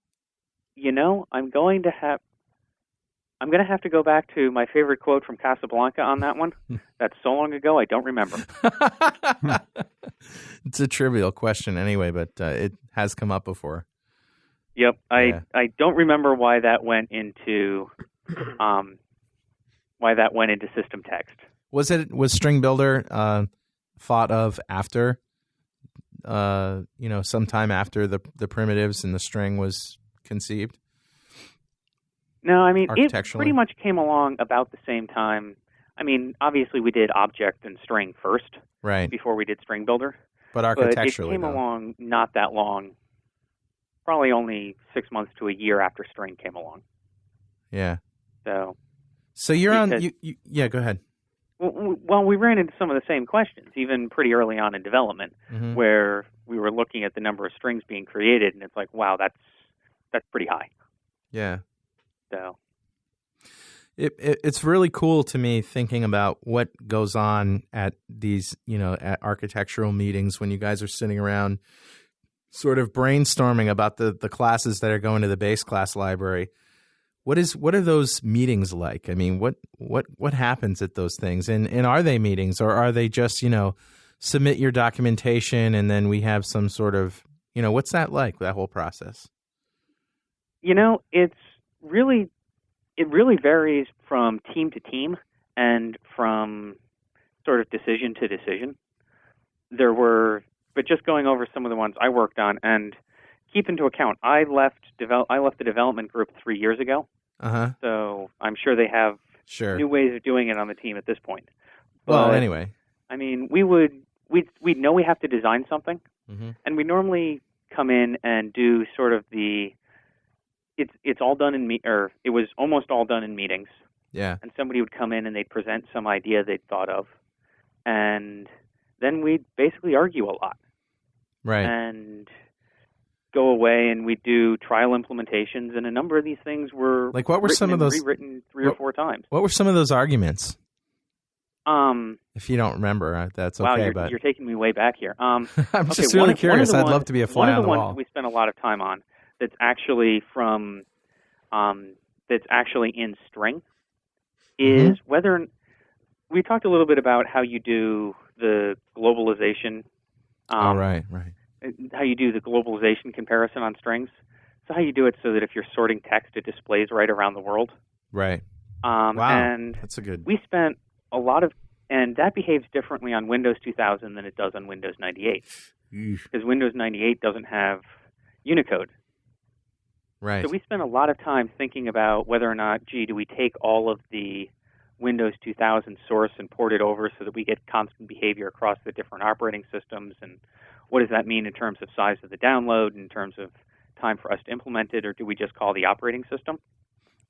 I'm going to have to go back to my favorite quote from Casablanca on that one. That's so long ago, I don't remember. It's a trivial question anyway, but it has come up before. Yep, I don't remember why that went into System.Text. Was StringBuilder thought of after, sometime after the primitives and the string was conceived? No, I mean, it pretty much came along about the same time. I mean, obviously we did object and string first, right, before we did StringBuilder. But architecturally, it came along not that long, probably only 6 months to a year after string came along. Yeah. So you're on. Yeah, go ahead. Well, we ran into some of the same questions, even pretty early on in development, where we were looking at the number of strings being created, and it's like, wow, that's pretty high. Yeah. So it's really cool to me thinking about what goes on at these, at architectural meetings when you guys are sitting around sort of brainstorming about the classes that are going to the base class library. What are those meetings like? I mean, what happens at those things? And are they meetings, or are they just, submit your documentation and then we have some sort of, what's that like, that whole process? It really varies from team to team and from sort of decision to decision. But just going over some of the ones I worked on, and keep into account, I left the development group 3 years ago. So I'm sure they have new ways of doing it on the team at this point. Well, anyway, I mean, we'd know we have to design something, and we normally come in and do sort of it's all done it was almost all done in meetings. Yeah. And somebody would come in and they'd present some idea they'd thought of, and then we'd basically argue a lot. Right. And go away and we'd do trial implementations, and a number of these things were like, what were some of those rewritten 3 or 4 times. What were some of those arguments? If you don't remember, that's okay. Wow, you're taking me way back here. I'm just really curious. I'd love to be a fly on the wall. One of the ones we spent a lot of time on that's actually in string is whether we talked a little bit about how you do the globalization. Right. How you do the globalization comparison on strings. So how you do it so that if you're sorting text, it displays right around the world. Right. Wow, and that's a good. We spent a lot of, and that behaves differently on Windows 2000 than it does on Windows 98. Because Windows 98 doesn't have Unicode. Right. So we spent a lot of time thinking about whether or not, do we take all of the Windows 2000 source and port it over so that we get constant behavior across the different operating systems, and what does that mean in terms of size of the download, in terms of time for us to implement it, or do we just call the operating system?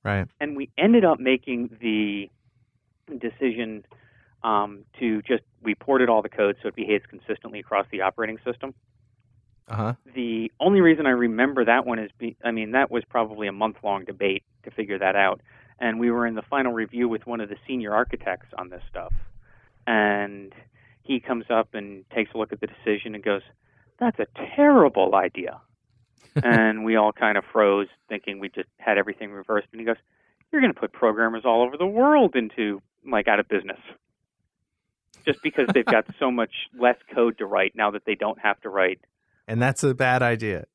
Right. And we ended up making the decision we ported all the code so it behaves consistently across the operating system. The only reason I remember that one is, that was probably a month-long debate to figure that out. And we were in the final review with one of the senior architects on this stuff. And he comes up and takes a look at the decision and goes, "That's a terrible idea." And we all kind of froze, thinking we just had everything reversed. And he goes, "You're going to put programmers all over the world out of business. Just because they've got so much less code to write now that they don't have to write." And that's a bad idea.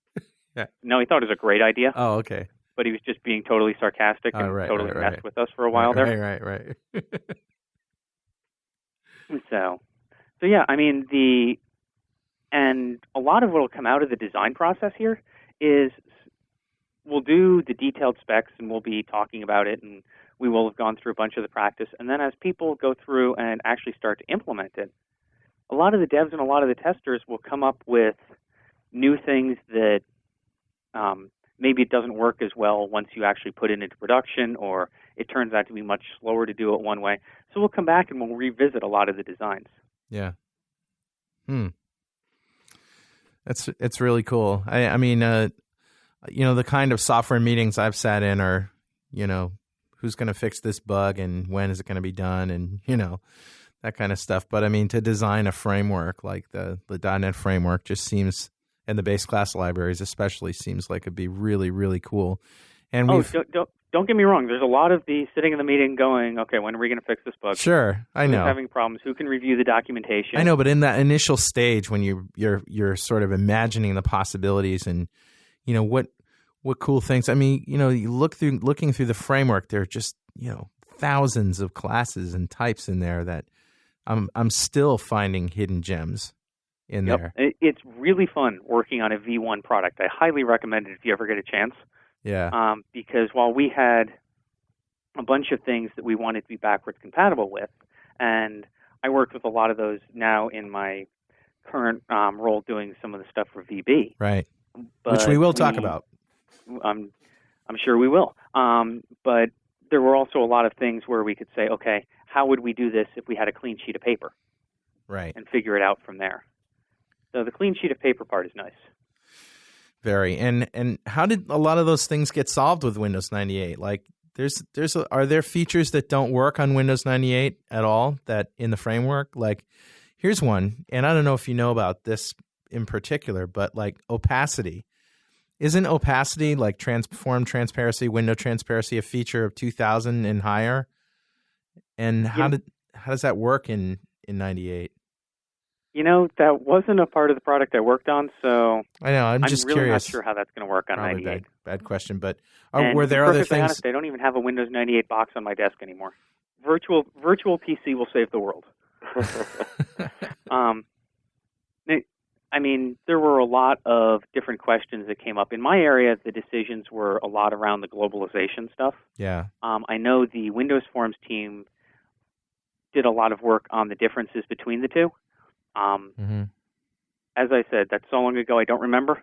No, he thought it was a great idea. Oh, okay. but he was just being totally sarcastic and totally messed with us for a while there. Right. So yeah, I mean, and a lot of what will come out of the design process here is we'll do the detailed specs and we'll be talking about it, and we will have gone through a bunch of the practice. And then as people go through and actually start to implement it, a lot of the devs and a lot of the testers will come up with new things that maybe it doesn't work as well once you actually put it into production, or it turns out to be much slower to do it one way. So we'll come back and we'll revisit a lot of the designs. Yeah. It's really cool. I mean, the kind of software meetings I've sat in are, who's going to fix this bug and when is it going to be done, and, that kind of stuff. But I mean, to design a framework like the .NET framework just seems, and the base class libraries especially, seems like it'd be really, really cool. And don't get me wrong. There's a lot of the sitting in the meeting going, okay, when are we going to fix this bug? Sure, I know. Who's having problems? Who can review the documentation? I know, but in that initial stage when you're sort of imagining the possibilities and what cool things. I mean, you looking through the framework, there are just thousands of classes and types in there that I'm still finding hidden gems in there. It's really fun working on a V1 product. I highly recommend it if you ever get a chance. Yeah. Because while we had a bunch of things that we wanted to be backwards compatible with, and I worked with a lot of those now in my current role doing some of the stuff for VB. Right. Which we will talk about. I'm sure we will. But there were also a lot of things where we could say, okay, how would we do this if we had a clean sheet of paper? Right. And figure it out from there. So the clean sheet of paper part is nice. Very. And how did a lot of those things get solved with Windows 98? Like, are there features that don't work on Windows 98 at all that in the framework? Like, here's one, and I don't know if you know about this in particular, but like opacity. Isn't opacity, like transform transparency, window transparency, a feature of 2000 and higher? And how does that work in 98? That wasn't a part of the product I worked on, so I know. I'm just really curious. not sure how that's going to work on 98. Bad question, but were there other things? Honest, I don't even have a Windows 98 box on my desk anymore. Virtual PC will save the world. I mean, there were a lot of different questions that came up. In my area, the decisions were a lot around the globalization stuff. Yeah. I know the Windows Forms team did a lot of work on the differences between the two. As I said, that's so long ago I don't remember.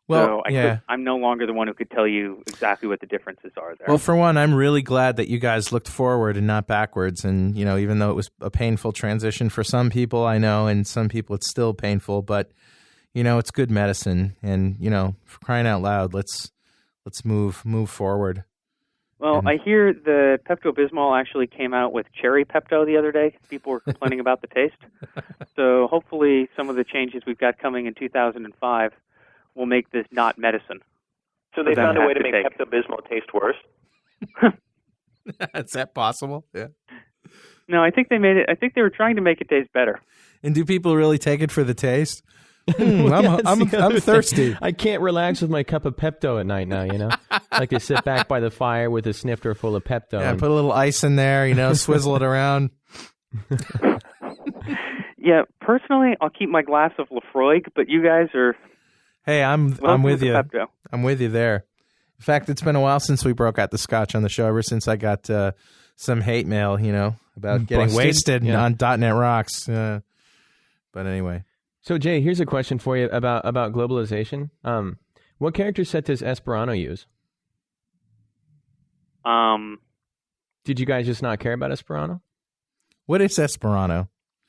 Well, I'm no longer the one who could tell you exactly what the differences are there. Well, for one, I'm really glad that you guys looked forward and not backwards. And, even though it was a painful transition for some people, I know, and some people it's still painful, but, it's good medicine. And, for crying out loud, let's move forward. Well, I hear the Pepto-Bismol actually came out with cherry Pepto the other day. People were complaining about the taste. So hopefully some of the changes we've got coming in 2005 will make this not medicine. So they found a way to make Pepto-Bismol taste worse? Is that possible? Yeah. No, I think they made it. I think they were trying to make it taste better. And do people really take it for the taste? I'm thirsty. I can't relax with my cup of Pepto at night now, I like to sit back by the fire with a snifter full of Pepto. Yeah, put a little ice in there, swizzle it around. Yeah, personally, I'll keep my glass of Lafroig, but you guys are... Hey, I'm with you. Pepto. I'm with you there. In fact, it's been a while since we broke out the scotch on the show, ever since I got some hate mail, about getting wasted on .NET Rocks. But anyway. So, Jay, here's a question for you about globalization. What character set does Esperanto use? Did you guys just not care about Esperanto? What is Esperanto?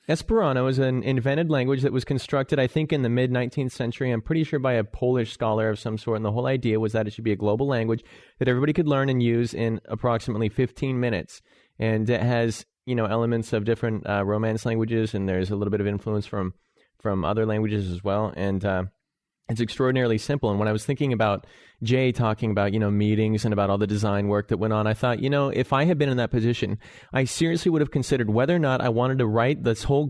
Esperanto is an invented language that was constructed, I think, in the mid-19th century. I'm pretty sure by a Polish scholar of some sort. And the whole idea was that it should be a global language that everybody could learn and use in approximately 15 minutes. And it has, elements of different Romance languages, and there's a little bit of influence from other languages as well. And It's extraordinarily simple. And when I was thinking about Jay talking about, meetings and about all the design work that went on, I thought, if I had been in that position, I seriously would have considered whether or not I wanted to write this whole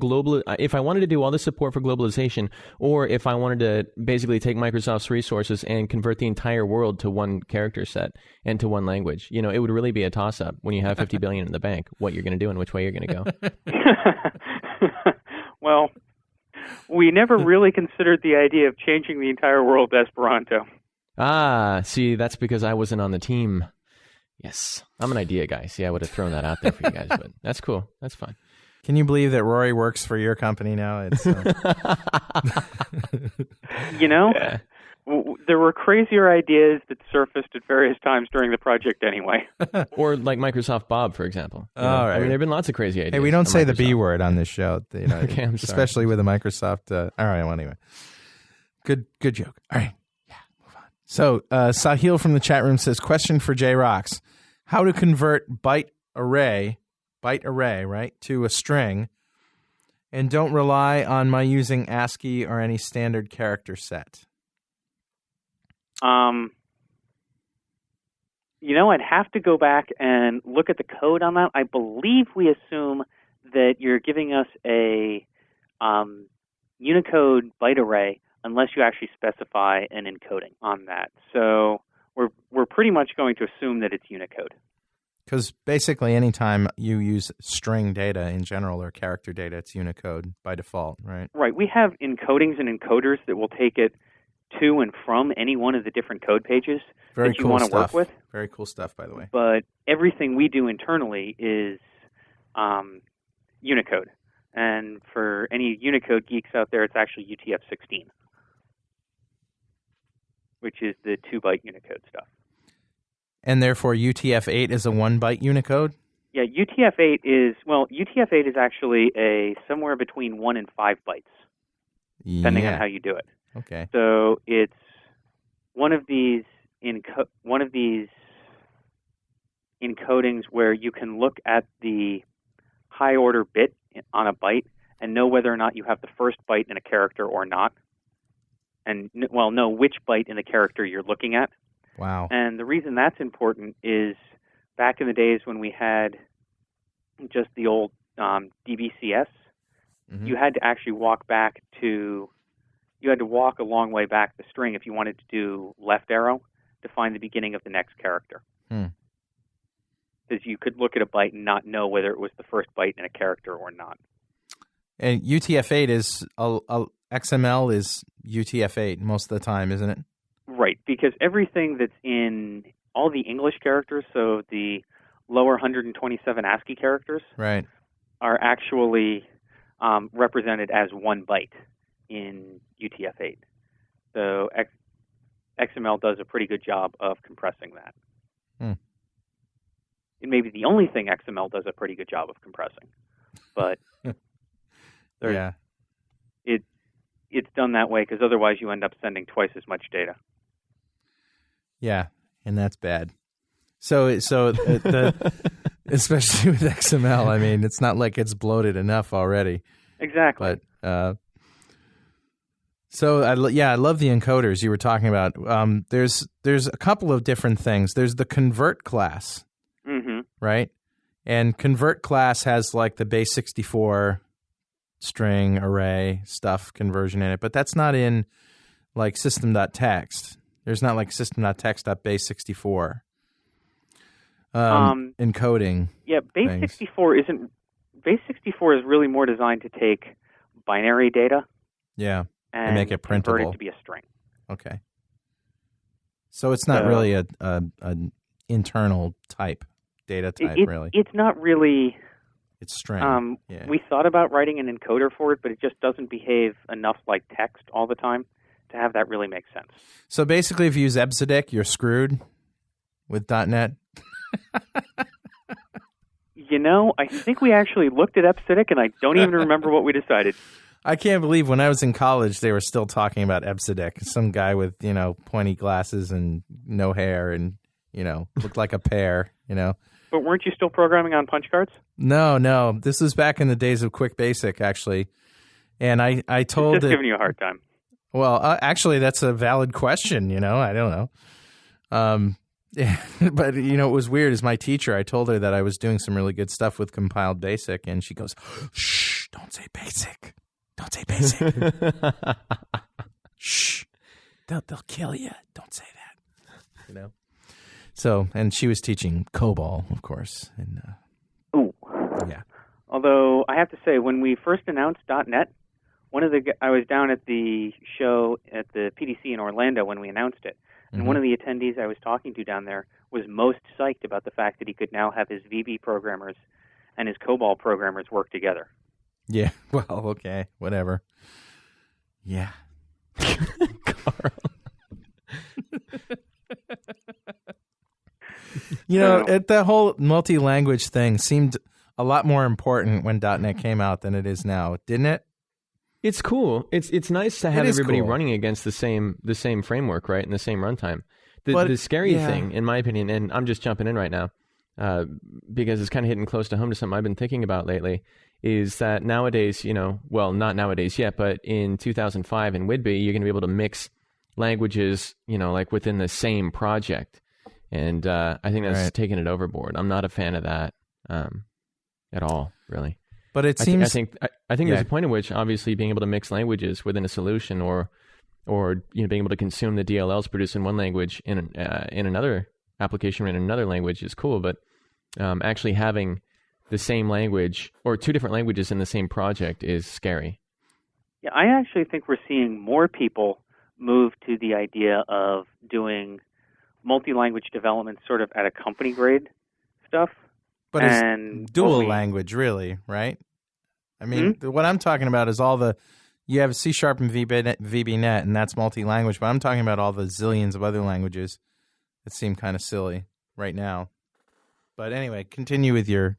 if I wanted to do all the support for globalization, or if I wanted to basically take Microsoft's resources and convert the entire world to one character set and to one language. It would really be a toss-up when you have $50 billion in the bank, what you're going to do and which way you're going to go. Well, we never really considered the idea of changing the entire world to Esperanto. Ah, see, that's because I wasn't on the team. Yes, I'm an idea guy. See, I would have thrown that out there for you guys, but that's cool. That's fine. Can you believe that Rory works for your company now? It's, Yeah. There were crazier ideas that surfaced at various times during the project anyway. Or like Microsoft Bob, for example. All right. I mean, there have been lots of crazy ideas. Hey, we don't say Microsoft. the B word on this show. Okay, I'm sorry. Especially with a Microsoft. All right, well, anyway. Good joke. All right. Yeah, move on. So, Sahil from the chat room says, question for J Rocks. How to convert byte array, right, to a string, and don't rely on my using ASCII or any standard character set. I'd have to go back and look at the code on that. I believe we assume that you're giving us a Unicode byte array unless you actually specify an encoding on that. So we're pretty much going to assume that it's Unicode. Because basically anytime you use string data in general or character data, it's Unicode by default, right? Right. We have encodings and encoders that will take it to and from any one of the different code pages that you want to work with. Very cool stuff, by the way. But everything we do internally is Unicode. And for any Unicode geeks out there, it's actually UTF-16, which is the 2-byte Unicode stuff. And therefore, UTF-8 is a 1-byte Unicode? Yeah, UTF-8 is actually somewhere between 1 and 5 bytes, depending on how you do it. Okay. So it's one of these encodings where you can look at the high order bit on a byte and know whether or not you have the first byte in a character or not, and know which byte in the character you're looking at. Wow. And the reason that's important is back in the days when we had just the old DBCS, you had to actually walk a long way back the string if you wanted to do left arrow to find the beginning of the next character. Because you could look at a byte and not know whether it was the first byte in a character or not. And UTF-8 is, XML is UTF-8 most of the time, isn't it? Right, because everything that's in all the English characters, so the lower 127 ASCII characters, right, are actually represented as 1 byte in UTF-8. So XML does a pretty good job of compressing that. It may be the only thing XML does a pretty good job of compressing, but it's done that way because otherwise you end up sending twice as much data. Yeah, and that's bad. So especially with XML, I mean, it's not like it's bloated enough already. Exactly. But I love the encoders you were talking about. There's a couple of different things. There's the convert class, right? And convert class has like the base 64 string array stuff conversion in it, but that's not in like System.Text. There's not like System.Text.base64 encoding. Yeah, base64 isn't. Base64 is really more designed to take binary data. Yeah. And make it printable. Convert it to be a string. Okay. So it's not really an internal type, data type, really. It's not really. It's string. We thought about writing an encoder for it, but it just doesn't behave enough like text all the time to have that really make sense. So basically, if you use EBCDIC, you're screwed with .NET? I think we actually looked at EBCDIC, and I don't even remember what we decided. I can't believe when I was in college, they were still talking about EBCDIC. Some guy with, pointy glasses and no hair and, looked like a pear, But weren't you still programming on punch cards? No. This was back in the days of Quick Basic, actually. And I told just giving you a hard time. Well, actually, that's a valid question. I don't know. Yeah, but it was weird. As my teacher, I told her that I was doing some really good stuff with compiled BASIC, and she goes, "Shh, don't say BASIC. Don't say BASIC. Shh, they'll kill you. Don't say that." So, and she was teaching COBOL, of course. And ooh, yeah. Although I have to say, when we first announced .NET, I was down at the show at the PDC in Orlando when we announced it. And one of the attendees I was talking to down there was most psyched about the fact that he could now have his VB programmers and his COBOL programmers work together. Yeah, well, okay, whatever. Yeah. Carl. The whole multi-language thing seemed a lot more important when .NET came out than it is now, didn't it? It's cool. It's nice to have everybody cool. running against the same framework, right, and the same runtime. The scary thing, in my opinion, and I'm just jumping in right now, because it's kind of hitting close to home to something I've been thinking about lately, is that nowadays, well, not nowadays yet, but in 2005 in WDBI, you're going to be able to mix languages, like within the same project, and I think that's taking it overboard. I'm not a fan of that at all, really. But it seems I think there's a point at which obviously being able to mix languages within a solution, or being able to consume the DLLs produced in one language in another application in another language is cool. But actually having the same language or two different languages in the same project is scary. Yeah, I actually think we're seeing more people move to the idea of doing multi-language development sort of at a company grade stuff. But it's dual language, really, right? I mean, what I'm talking about is you have C# and VBNet, and that's multi-language, but I'm talking about all the zillions of other languages that seem kind of silly right now. But anyway, continue with your...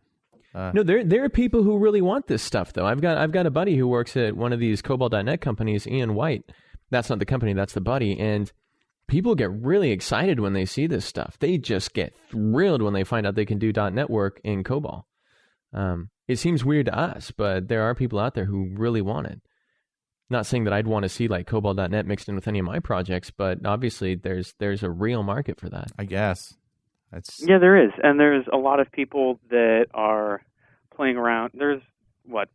No, there are people who really want this stuff, though. I've got a buddy who works at one of these COBOL.NET companies, Ian White. That's not the company, that's the buddy, and... people get really excited when they see this stuff. They just get thrilled when they find out they can do .NET work in COBOL. It seems weird to us, but there are people out there who really want it. Not saying that I'd want to see like COBOL.NET mixed in with any of my projects, but obviously there's a real market for that. I guess. Yeah, there is. And there's a lot of people that are playing around. There's,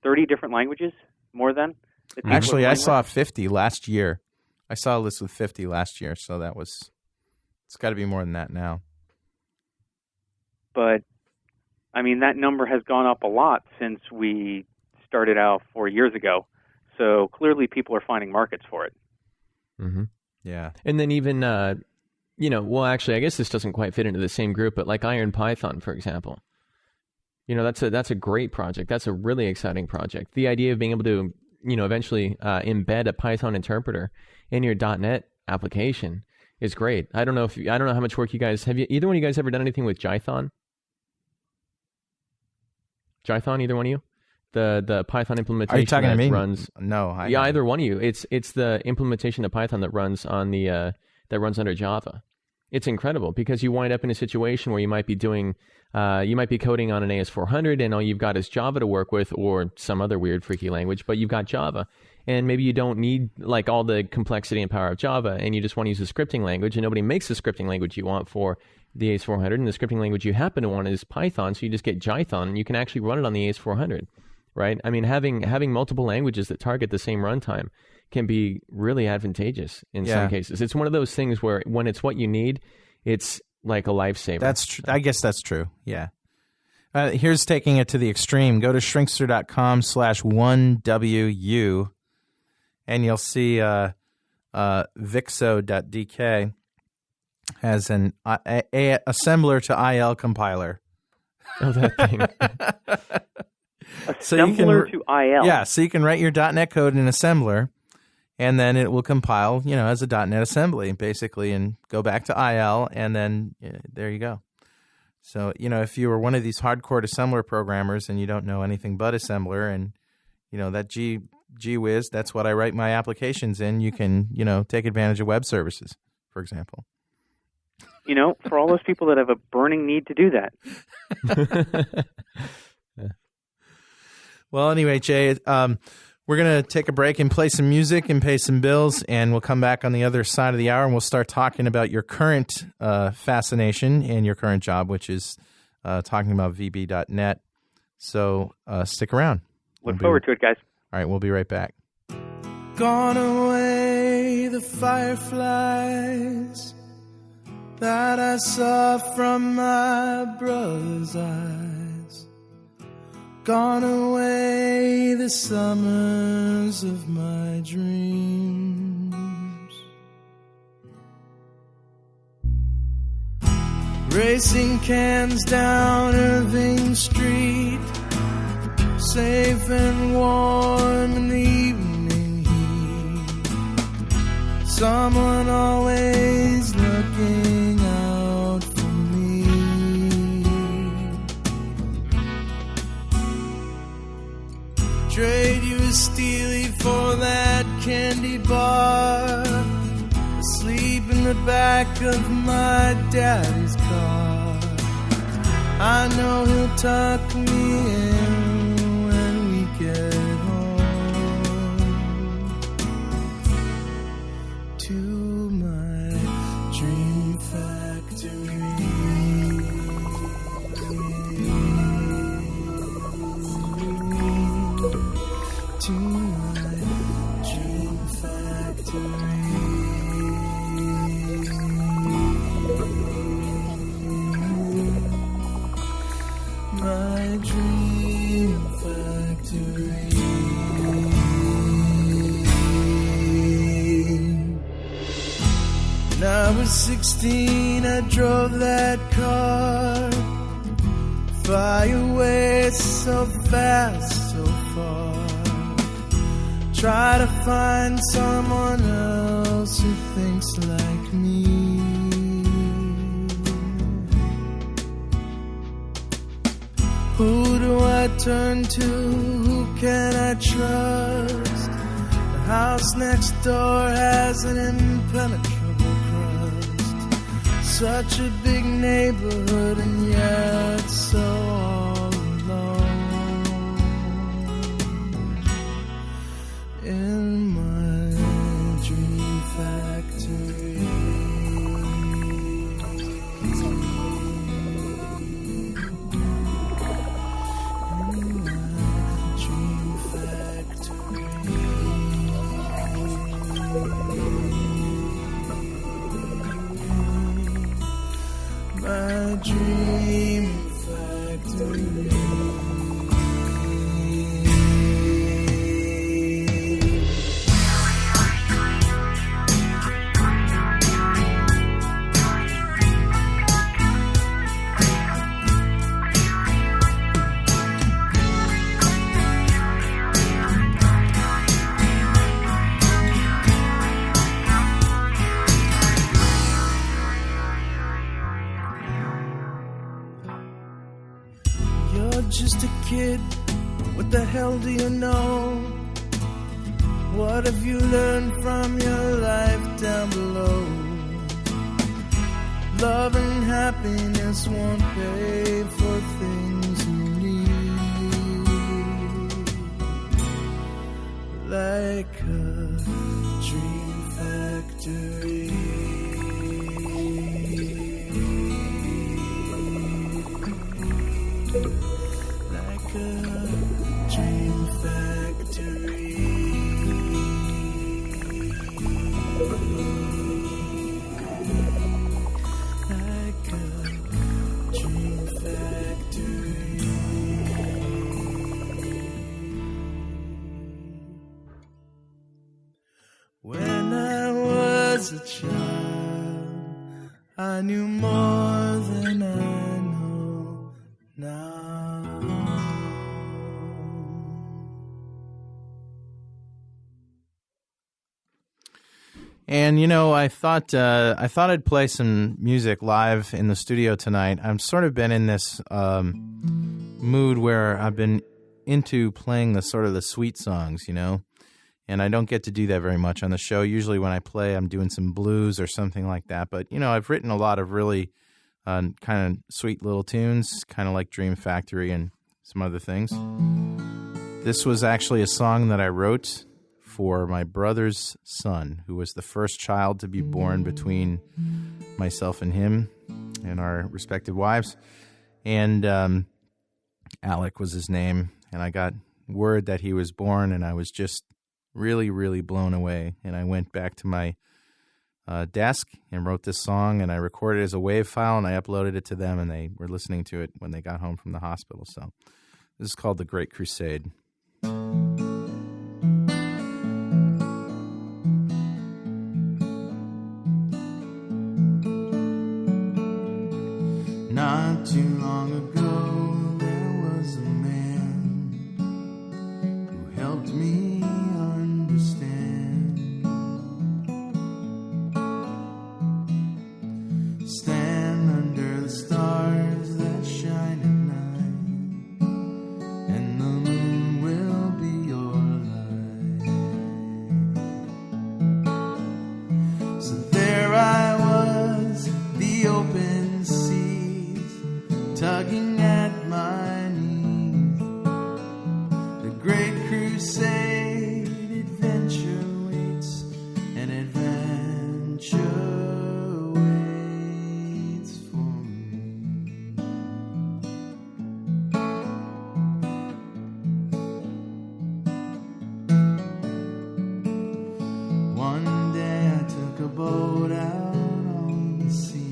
30 different languages? More than? Actually, I saw 50 last year. I saw a list with 50 last year, so it's got to be more than that now. But, I mean, that number has gone up a lot since we started out 4 years ago. So clearly people are finding markets for it. Mm-hmm. Yeah. And then even, well, actually, I guess this doesn't quite fit into the same group, but like IronPython, for example. That's a great project. That's a really exciting project. The idea of being able to, eventually embed a Python interpreter in your .NET application is great. I don't know how much work you guys have. Either one of you guys ever done anything with Jython? Jython, either one of you? The Python implementation. Are you talking to me? Runs. No. Either one of you. It's the implementation of Python that runs on that runs under Java. It's incredible because you wind up in a situation where you might be doing, you might be coding on an AS400 and all you've got is Java to work with or some other weird freaky language, but you've got Java. And maybe you don't need like all the complexity and power of Java and you just want to use a scripting language and nobody makes the scripting language you want for the AS400 and the scripting language you happen to want is Python, so you just get Jython and you can actually run it on the AS400, right? I mean, having multiple languages that target the same runtime can be really advantageous in some cases. It's one of those things where when it's what you need, it's like a lifesaver. That's true. I guess that's true. Yeah. Here's taking it to the extreme. Go to shrinkster.com/1WU and you'll see vixo.dk has an assembler to IL compiler. Oh, that thing. Assembler to IL. Yeah, so you can write your .NET code in assembler, and then it will compile, as a .NET assembly, basically, and go back to IL, and then there you go. So, if you were one of these hardcore assembler programmers and you don't know anything but assembler, and, that gee whiz, that's what I write my applications in, you can, take advantage of web services, for example. For all those people that have a burning need to do that. Well, anyway, Jay, We're going to take a break and play some music and pay some bills, and we'll come back on the other side of the hour, and we'll start talking about your current fascination and your current job, which is talking about VB.net. So stick around. Look forward to it, guys. All right, we'll be right back. Gone away the fireflies that I saw from my brother's eyes. Gone away the summers of my dreams. Racing cans down Irving Street, safe and warm in the evening heat. Someone always looking out for me. Trade you a Steely for that candy bar, asleep in the back of my daddy's car. I know he'll tuck me in when we get home to my dream factory. To my dream factory. My dream factory. When I was 16, I drove that car, fly away so fast, so far. Try to find someone else who thinks like me. Who do I turn to? Who can I trust? The house next door has an impenetrable crust. Such a big neighborhood and yet so all alone. In my dream factory. My dream factory. Just a kid, what the hell do you know? What have you learned from your life down below? Love and happiness won't pay for things you need, like a dream factory. Like a dream factory. Like a dream factory. When I was a child, I knew more than I know now. And I thought I'd play some music live in the studio tonight. I've sort of been in this mood where I've been into playing the sweet songs, and I don't get to do that very much on the show. Usually when I play, I'm doing some blues or something like that. But I've written a lot of really kind of sweet little tunes, kind of like Dream Factory and some other things. This was actually a song that I wrote for my brother's son, who was the first child to be born between myself and him and our respective wives. And Alec was his name, and I got word that he was born, and I was just really, really blown away. And I went back to my desk and wrote this song, and I recorded it as a WAV file, and I uploaded it to them, and they were listening to it when they got home from the hospital. So this is called The Great Crusade. Not too long ago, there was a man who helped me understand. Stand under the stars that shine at night, and the moon will be your light. So there I was, the open seas tugging at my knees. The great crusade, adventure waits, and adventure waits for me. One day I took a boat out on the sea.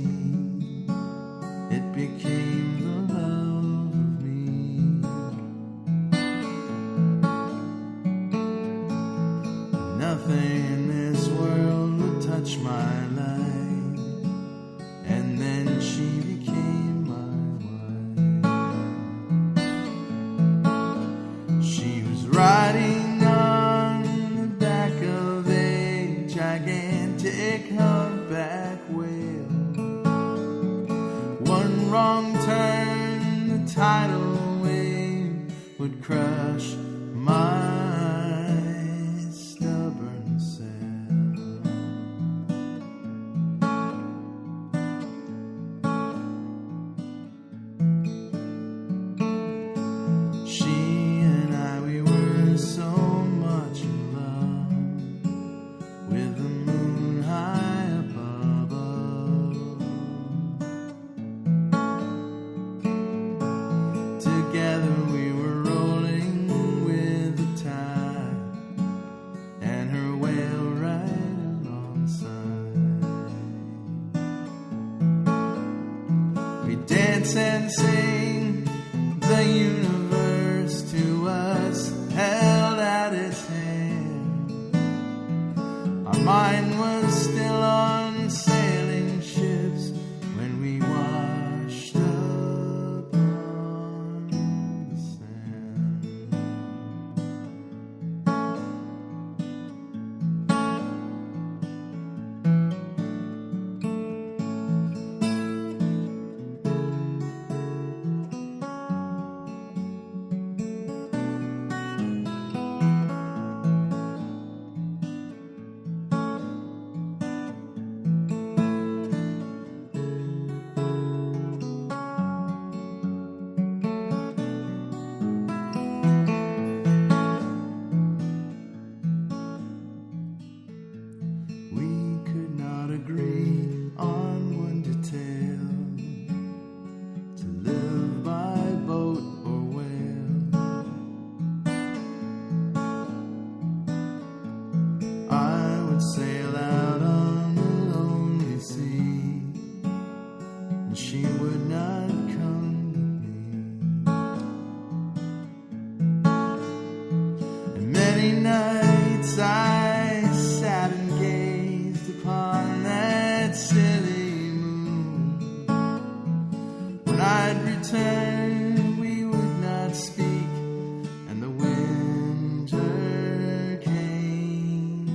It became the love of me. Nothing in this world would touch my life, and then she became my wife. She was riding on the back of a gigantic humpback whale. One wrong turn, the tidal wave would crush my stubborn sail. She and I, we were so much in love, with the moon high above us. Together we were rolling with the tide, and her whale right alongside. We dance and sing, the universe to us held at its hand. Our mind was still on sailing ships when we washed up on the sand. We could not agree on one detail, to live by boat or whale. I would sail out on the lonely sea, and she would not come with me. And many nights I sat and gazed upon that silly moon. When I'd return, we would not speak, and the winter came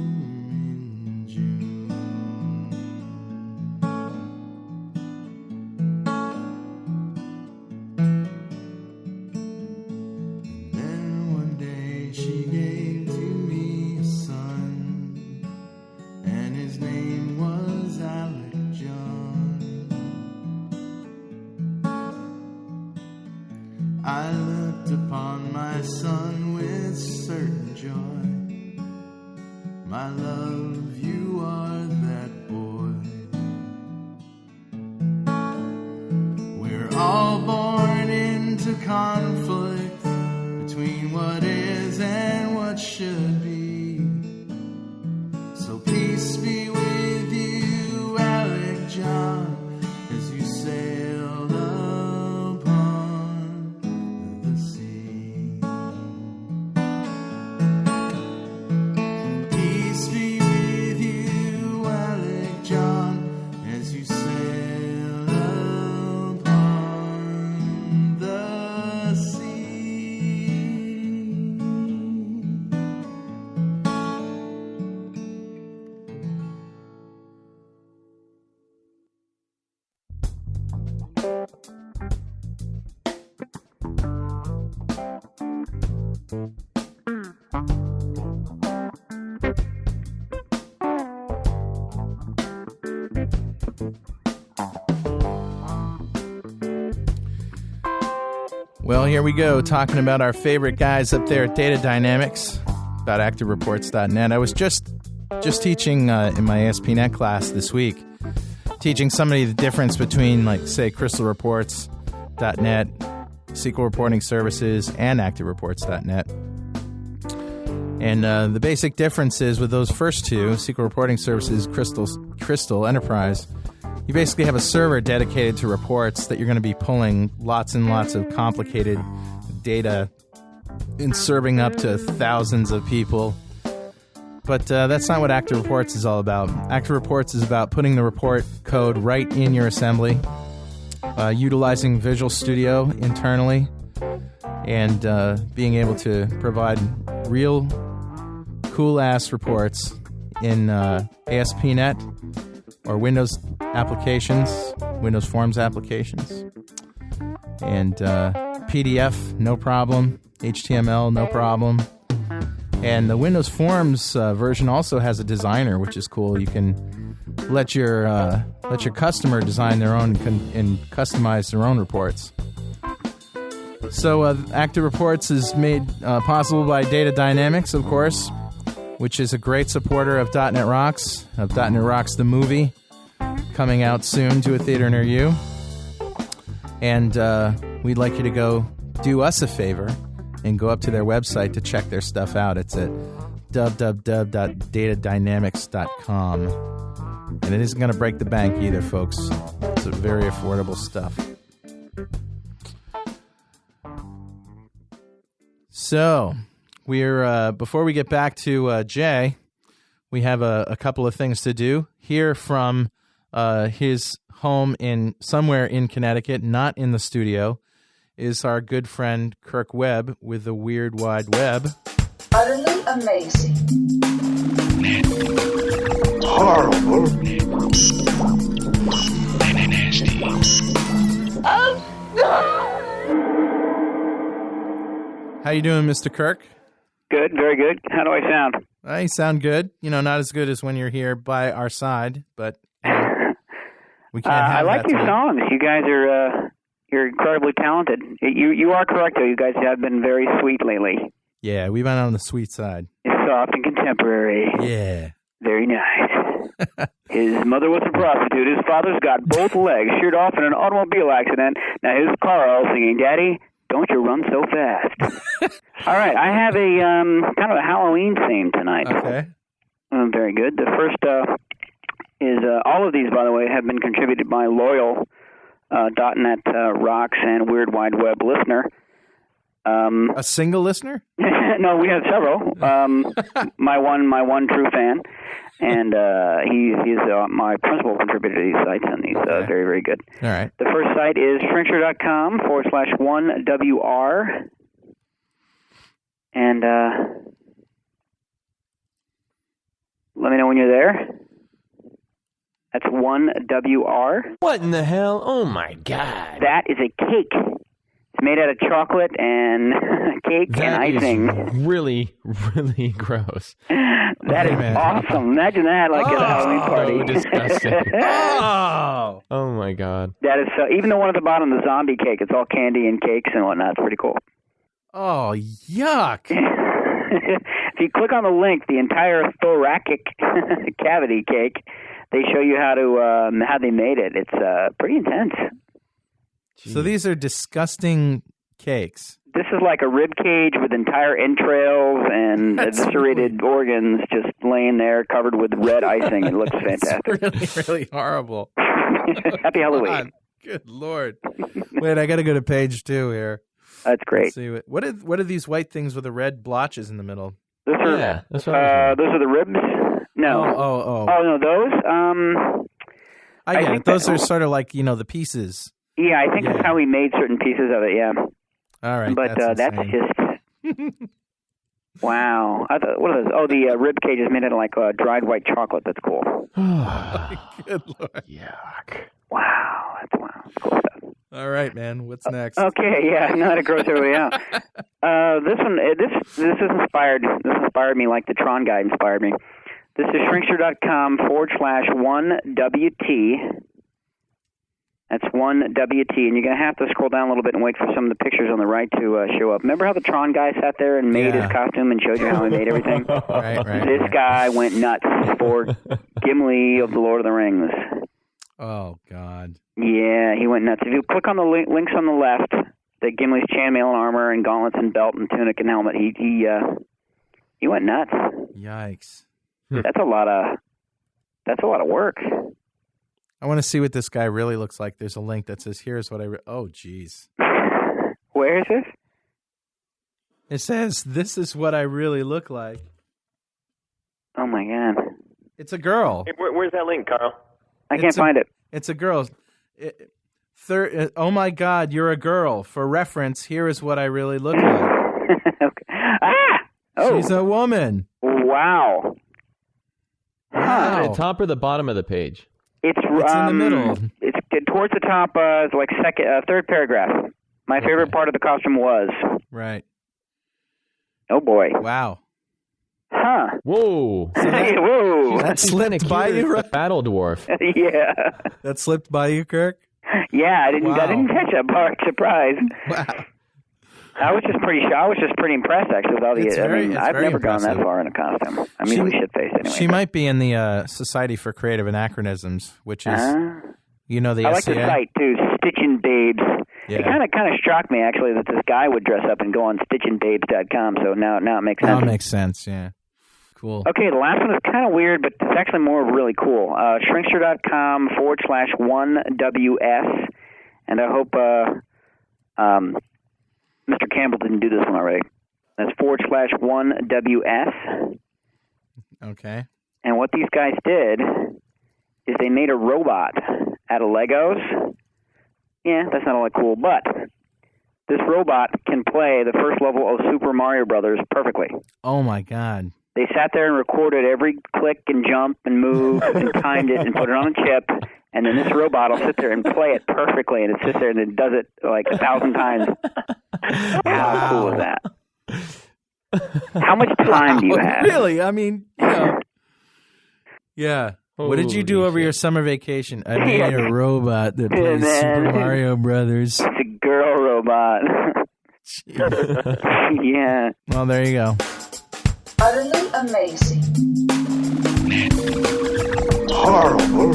in June. Then one day she gave to me a son, and his name was Alec John. I looked upon my son with My love, you are that boy. We're all born into conflict between what is and what should be. So peace be with you, Alec John, as you sail upon the sea. Peace be with you, Alec John, as you sail upon the sea. Well, here we go, talking about our favorite guys up there at Data Dynamics, about ActiveReports.net. I was just teaching in my ASP.NET class this week, teaching somebody the difference between, like, say, CrystalReports.net, SQL Reporting Services, and ActiveReports.net. And the basic difference is with those first two, SQL Reporting Services, Crystal Enterprise, you basically have a server dedicated to reports that you're going to be pulling lots and lots of complicated data and serving up to thousands of people. But that's not what Active Reports is all about. Active Reports is about putting the report code right in your assembly, utilizing Visual Studio internally, and being able to provide real cool-ass reports in ASP.NET or Windows applications, Windows Forms applications, and PDF, no problem, HTML, no problem. And the Windows Forms version also has a designer, which is cool. You can let your customer design their own and customize their own reports. So Active Reports is made possible by Data Dynamics, of course, which is a great supporter of .NET Rocks, the movie, coming out soon to a theater near you. And we'd like you to go do us a favor and go up to their website to check their stuff out. It's at www.datadynamics.com. And it isn't going to break the bank either, folks. It's a very affordable stuff. So, we're before we get back to Jay, we have a couple of things to do. Hear from his home in somewhere in Connecticut, not in the studio, is our good friend Kirk Webb with the Weird Wide Web. Utterly amazing. Horrible. How you doing, Mr. Kirk? Good, very good. How do I sound? You sound good. You know, not as good as when you're here by our side, but we can't have I like that your tonight. songs. You guys are you're incredibly talented. You are correct, though. You guys have been very sweet lately. Yeah, we've been on the sweet side. Soft and contemporary. Yeah. Very nice. His mother was a prostitute. His father's got both legs sheared off in an automobile accident. Now his Carl singing, "Daddy, don't you run so fast." All right, I have a kind of a Halloween theme tonight. Okay. Very good. The first is all of these, by the way, have been contributed by loyal .NET Rocks and Weird Wide Web listener. A single listener? No, we have several. My one true fan, and he's my principal contributor to these sites, and he's very, very good. All right. The first site is shrinkster.com/1WR, and let me know when you're there. That's 1WR. What in the hell? Oh, my God. That is a cake. It's made out of chocolate and cake and icing. That is really, really gross. That is awesome. Imagine that, like at a Halloween party. So disgusting. Oh, my God. That is even the one at the bottom, the zombie cake, it's all candy and cakes and whatnot. It's pretty cool. Oh, yuck. if you click on the link, the entire thoracic cavity cake, they show you how they made it. It's pretty intense. Jeez. So these are disgusting cakes. This is like a rib cage with entire entrails and eviscerated organs just laying there covered with red icing. It looks fantastic. It's really horrible. Happy Halloween. God, good Lord. Wait, I got to go to page 2 here. That's great. Let's see what are these white things with the red blotches in the middle? Those are those are the ribs. No. Oh, no, those. I get it. Those are sort of like the pieces. Yeah, I think that's how we made certain pieces of it. Yeah. All right, but that's just wow. What are those? Oh, the rib cage is made out of like dried white chocolate. That's cool. Good Lord. Yuck. Wow, that's cool stuff. All right, man. What's next? Okay, yeah, not to gross everybody out. This inspired me like the Tron guy inspired me. This is shrinkster.com /1WT. That's 1WT, and you're going to have to scroll down a little bit and wait for some of the pictures on the right to show up. Remember how the Tron guy sat there and made his costume and showed you how he made everything? Right. This guy went nuts for Gimli of the Lord of the Rings. Oh, God. Yeah, he went nuts. If you click on the links on the left, the Gimli's chainmail and armor and gauntlets and belt and tunic and helmet, he went nuts. Yikes. That's a lot of work. I want to see what this guy really looks like. There's a link that says, here's what oh, geez. Where is this? It says, this is what I really look like. Oh, my God. It's a girl. Hey, where's that link, Carl? I can't find it. It's a girl. Oh, my God, you're a girl. For reference, here is what I really look like. Okay. Ah! Oh. She's a woman. Wow. At the top or the bottom of the page? It's in the middle. It's towards the top, like third paragraph. My favorite part of the costume was. Right. Oh boy. Wow. Huh. Whoa. So whoa. That slipped by you, right? Battle Dwarf. Yeah. That slipped by you, Kirk? Yeah, I didn't catch that part. Surprise. Wow. I was just pretty impressed actually with all the. I've never gone that far in a costume. I'm usually shit-faced anyway. She might be in the Society for Creative Anachronisms, which is, the I like the site too, Stitchin' Babes. Yeah. It kind of struck me actually that this guy would dress up and go on StitchinBabes.com. So now it makes sense. Now it makes sense. Yeah. Cool. Okay, the last one is kind of weird, but it's actually more really cool. Shrinkster.com /1WS, and I hope Mr. Campbell didn't do this one already. That's /1WS. Okay. And what these guys did is they made a robot out of Legos. Yeah, that's not all that cool, but this robot can play the first level of Super Mario Brothers perfectly. Oh, my God. They sat there and recorded every click and jump and move and timed it and put it on a chip. And then this robot will sit there and play it perfectly, and it sits there and it does it like 1,000 times. How cool is that? How much time do you have? Really? I mean, yeah. What did you do over your summer vacation? I made a robot that plays Super Mario Brothers. It's a girl robot. Yeah. Well, there you go. Utterly amazing. Horrible.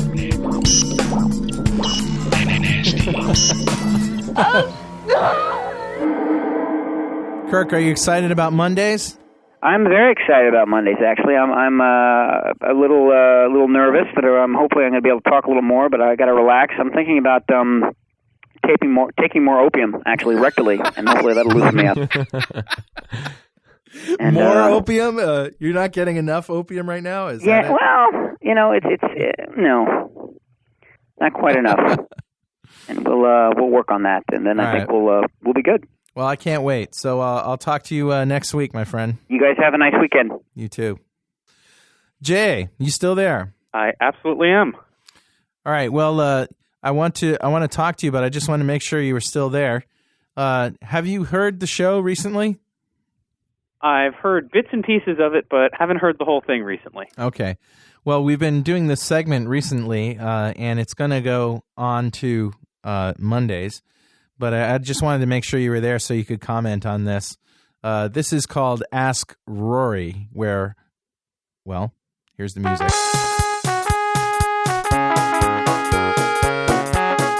Kirk, are you excited about Mondays? I'm very excited about Mondays. Actually, I'm a little nervous, but hopefully I'm going to be able to talk a little more. But I got to relax. I'm thinking about taking more opium, actually rectally, and hopefully that'll loosen me up. And, more opium? You're not getting enough opium right now? Is that it? Well, it's no, not quite enough. And we'll work on that, and then I think we'll be good. Well, I can't wait. So I'll talk to you next week, my friend. You guys have a nice weekend. You too. Jay, you still there? I absolutely am. All right. Well, I want to talk to you, but I just want to make sure you were still there. Have you heard the show recently? I've heard bits and pieces of it, but haven't heard the whole thing recently. Okay. Well, we've been doing this segment recently, and it's going to go on to Mondays. But I just wanted to make sure you were there so you could comment on this. This is called Ask Rory, where, well, here's the music.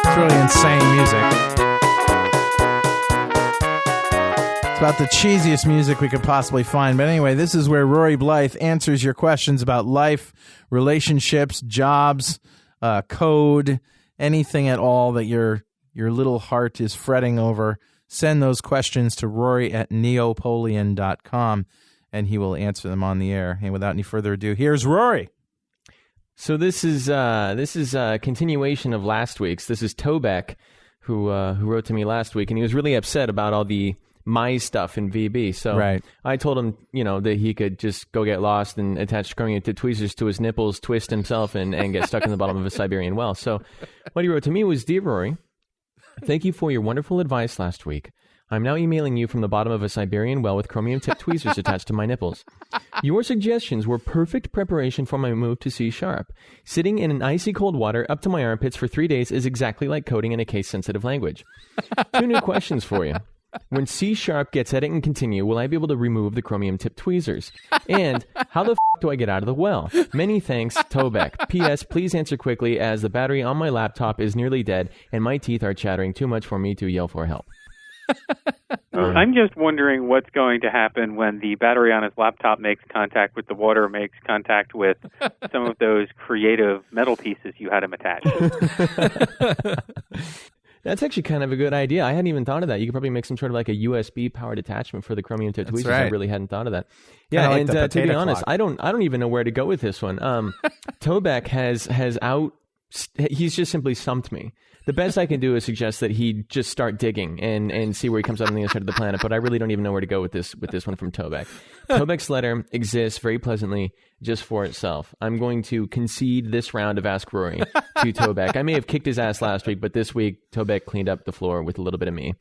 It's really insane music. It's about the cheesiest music we could possibly find. But anyway, this is where Rory Blythe answers your questions about life, relationships, jobs, code, anything at all that your little heart is fretting over. Send those questions to rory@neopolian.com, and he will answer them on the air. And without any further ado, here's Rory. So this is a continuation of last week's. This is Tobek, who wrote to me last week, and he was really upset about all the my stuff in VB. So right. I told him, that he could just go get lost and attach chromium tip tweezers to his nipples, twist himself, and get stuck in the bottom of a Siberian well. So what he wrote to me was, Dear Rory, thank you for your wonderful advice last week. I'm now emailing you from the bottom of a Siberian well with chromium tip tweezers attached to my nipples. Your suggestions were perfect preparation for my move to C#. Sitting in an icy cold water up to my armpits for 3 days is exactly like coding in a case-sensitive language. 2 new questions for you. When C# gets edit and continue, will I be able to remove the chromium tip tweezers? And how the f*** do I get out of the well? Many thanks, Tobek. P.S. Please answer quickly as the battery on my laptop is nearly dead and my teeth are chattering too much for me to yell for help. I'm just wondering what's going to happen when the battery on his laptop makes contact with the water, makes contact with some of those creative metal pieces you had him attach. That's actually kind of a good idea. I hadn't even thought of that. You could probably make some sort of like a USB-powered attachment for the chromium tip tweezers. Right. I really hadn't thought of that. Yeah, like, and to be honest, I don't even know where to go with this one. Tobek he's just simply stumped me. The best I can do is suggest that he just start digging and see where he comes out on the other side of the planet. But I really don't even know where to go with this one from Tobek. Tobek's letter exists very pleasantly just for itself. I'm going to concede this round of Ask Rory to Tobek. I may have kicked his ass last week, but this week Tobek cleaned up the floor with a little bit of me.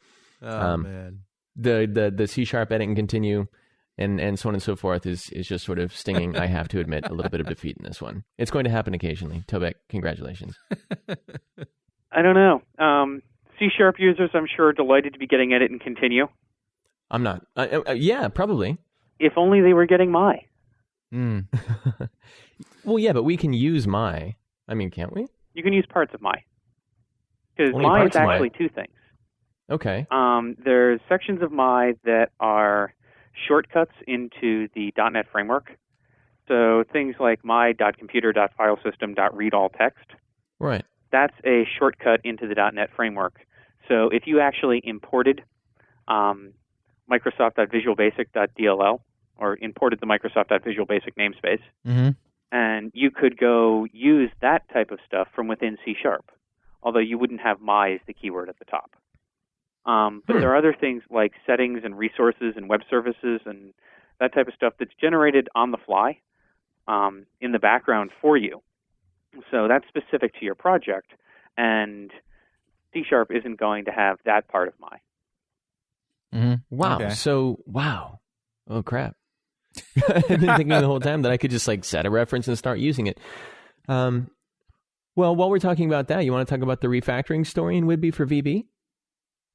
Oh man, the C# edit and continue and so on and so forth is just sort of stinging. I have to admit a little bit of defeat in this one. It's going to happen occasionally. Tobek, congratulations. I don't know. C# users, I'm sure, are delighted to be getting edit and continue. I'm not. Yeah, probably. If only they were getting my. Mm. Well, yeah, but we can use my. I mean, can't we? You can use parts of my. Because my is actually 2 things. Okay. There's sections of my that are shortcuts into the .NET framework. So things like my.computer.filesystem.readAllText. Right. That's a shortcut into the .NET framework. So if you actually imported Microsoft.visualbasic.dll or imported the Microsoft.visualbasic namespace, and you could go use that type of stuff from within C#, although you wouldn't have my as the keyword at the top. But there are other things like settings and resources and web services and that type of stuff that's generated on the fly in the background for you. So that's specific to your project, and C# isn't going to have that part of my. Wow. Okay. So, wow. Oh, crap. I've been thinking the whole time that I could just like set a reference and start using it. Well, while we're talking about that, you want to talk about the refactoring story in Whidbey for VB?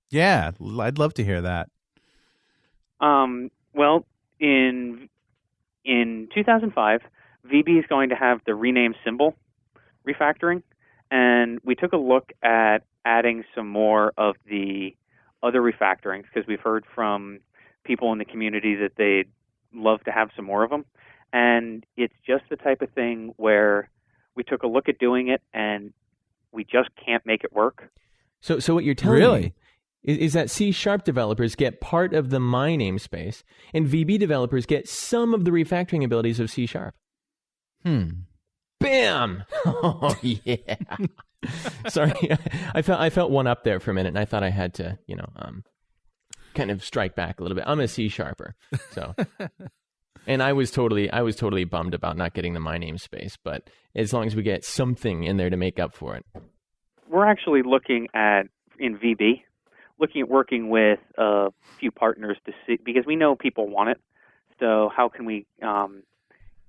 Yeah, I'd love to hear that. Well, in 2005, VB is going to have the rename symbol refactoring, and we took a look at adding some more of the other refactorings because we've heard from people in the community that they'd love to have some more of them, and it's just the type of thing where we took a look at doing it and we just can't make it work. So what you're telling me is that C# developers get part of the my namespace and VB developers get some of the refactoring abilities of C#. Bam! Oh, yeah. Sorry, I felt one up there for a minute, and I thought I had to, kind of strike back a little bit. I'm a C#, so, and I was totally bummed about not getting the my namespace. But as long as we get something in there to make up for it, we're actually looking at working with a few partners to see, because we know people want it. So how can we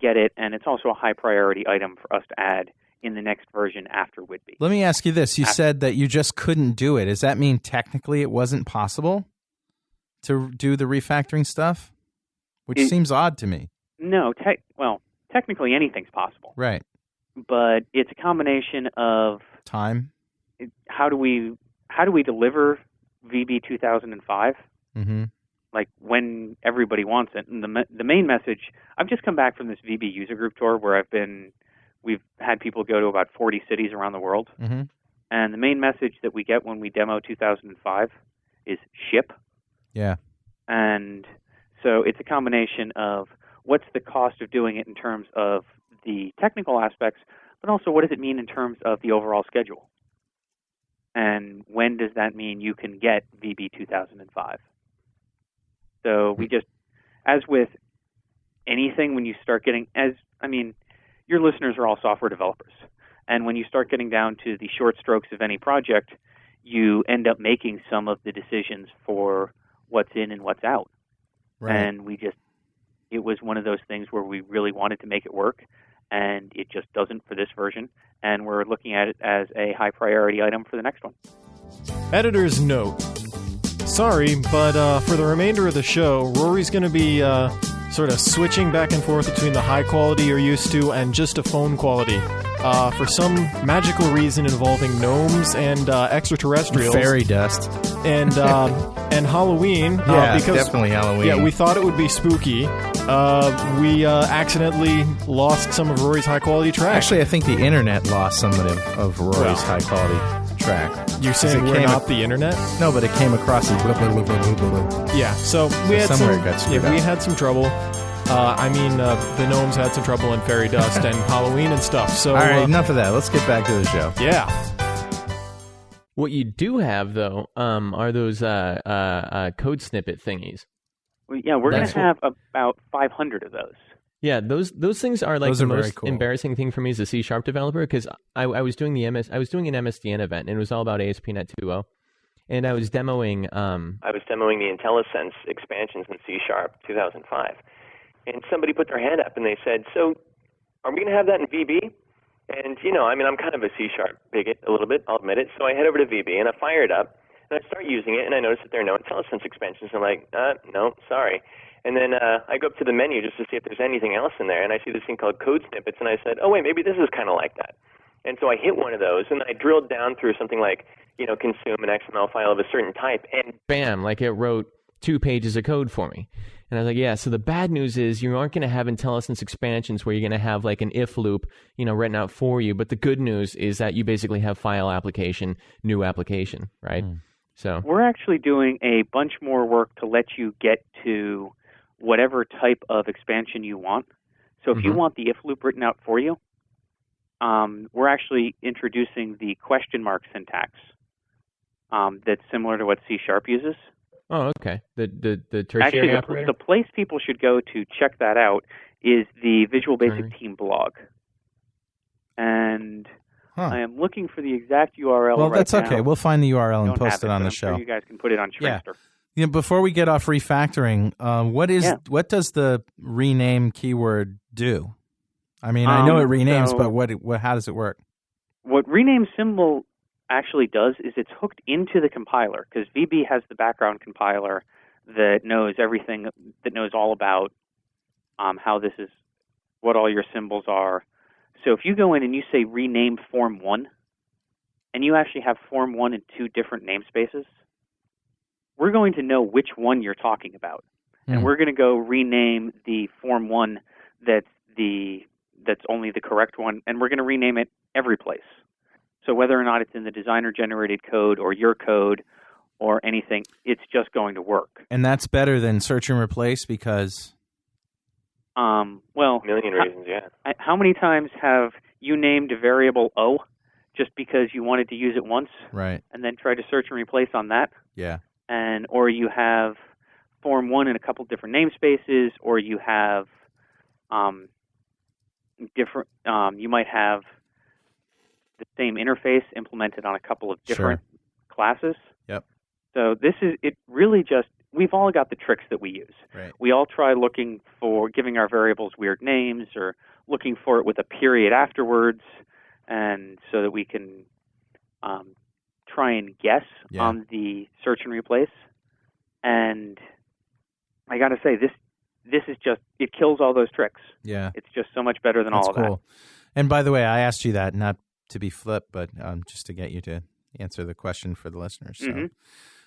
get it? And it's also a high priority item for us to add in the next version after Whidbey. Let me ask you this. You said that you just couldn't do it. Does that mean technically it wasn't possible? to do the refactoring stuff? Which seems odd to me. No, technically anything's possible. Right. But it's a combination of time. How do we deliver VB 2005? Mm-hmm. Like when everybody wants it. And the main message, I've just come back from this VB user group tour where we've had people go to about 40 cities around the world. Mm-hmm. And the main message that we get when we demo 2005 is ship. Yeah. And so it's a combination of what's the cost of doing it in terms of the technical aspects, but also what does it mean in terms of the overall schedule? And when does that mean you can get VB 2005? So we just, as with anything, when you start getting, your listeners are all software developers. And when you start getting down to the short strokes of any project, you end up making some of the decisions for what's in and what's out. Right. And it was one of those things where we really wanted to make it work, and it just doesn't for this version. And we're looking at it as a high priority item for the next one. Editor's note. Sorry, but for the remainder of the show, Rory's going to be sort of switching back and forth between the high quality you're used to and just a phone quality. For some magical reason involving gnomes and extraterrestrials. Fairy dust. And Halloween. Yeah, because, definitely Halloween. Yeah, we thought it would be spooky. We accidentally lost some of Rory's high-quality track. Actually, I think the internet lost some of Rory's high-quality track. You're saying we're not the internet? No, but it came across as blah, blah, blah, blah, blah, blah. Yeah, so we had we had some trouble. The gnomes had some trouble in fairy dust and Halloween and stuff. So, all right, enough of that. Let's get back to the show. Yeah. What you do have, though, are those code snippet thingies. Well, yeah, we're going to have about 500 of those. Yeah, those things are like the most embarrassing thing for me as a C# developer, because I was doing an MSDN event, and it was all about ASP.NET 2.0, and I was demoing the IntelliSense expansions in C# 2005, and somebody put their hand up and they said, "So, are we going to have that in VB?" And I'm kind of a C# bigot a little bit, I'll admit it. So I head over to VB and I fire it up and I start using it, and I notice that there are no IntelliSense expansions. I'm like, no, sorry. And then I go up to the menu just to see if there's anything else in there, and I see this thing called code snippets, and I said, oh, wait, maybe this is kind of like that. And so I hit one of those, and I drilled down through something like, consume an XML file of a certain type, and bam, like it wrote 2 pages of code for me. And I was like, yeah, so the bad news is you aren't going to have IntelliSense expansions where you're going to have like an if loop, written out for you. But the good news is that you basically have file application, new application, right? So we're actually doing a bunch more work to let you get to whatever type of expansion you want. So if you want the if loop written out for you, we're actually introducing the question mark syntax that's similar to what C# uses. Oh, okay. The tertiary operator? The place people should go to check that out is the Visual Basic Team blog. And I am looking for the exact URL well, that's now. okay. We'll find the URL and post it on the show. Sure you guys can put it on Shrinkster. Yeah. Before we get off refactoring, what does the rename keyword do? I mean, I know it renames, but how does it work? What rename symbol actually does is it's hooked into the compiler, because VB has the background compiler that knows everything, that knows all about how this is, what all your symbols are. So if you go in and you say rename form 1, and you actually have form 1 in 2 different namespaces, we're going to know which one you're talking about. And we're going to go rename the form 1 that's only the correct one, and we're going to rename it every place. So whether or not it's in the designer-generated code or your code or anything, it's just going to work. And that's better than search and replace because... a million reasons, yeah. How many times have you named a variable O just because you wanted to use it once? Right. And then try to search and replace on that? Yeah. Or you have form 1 in a couple different namespaces, or you have you might have the same interface implemented on a couple of different classes. Yep. So it really just, we've all got the tricks that we use. Right. We all try looking for giving our variables weird names or looking for it with a period afterwards, and so that we can try and guess on the search and replace. And I got to say, this is just, it kills all those tricks. Yeah. It's just so much better than all of cool. And by the way, I asked you that not to be flip, but just to get you to answer the question for the listeners. So.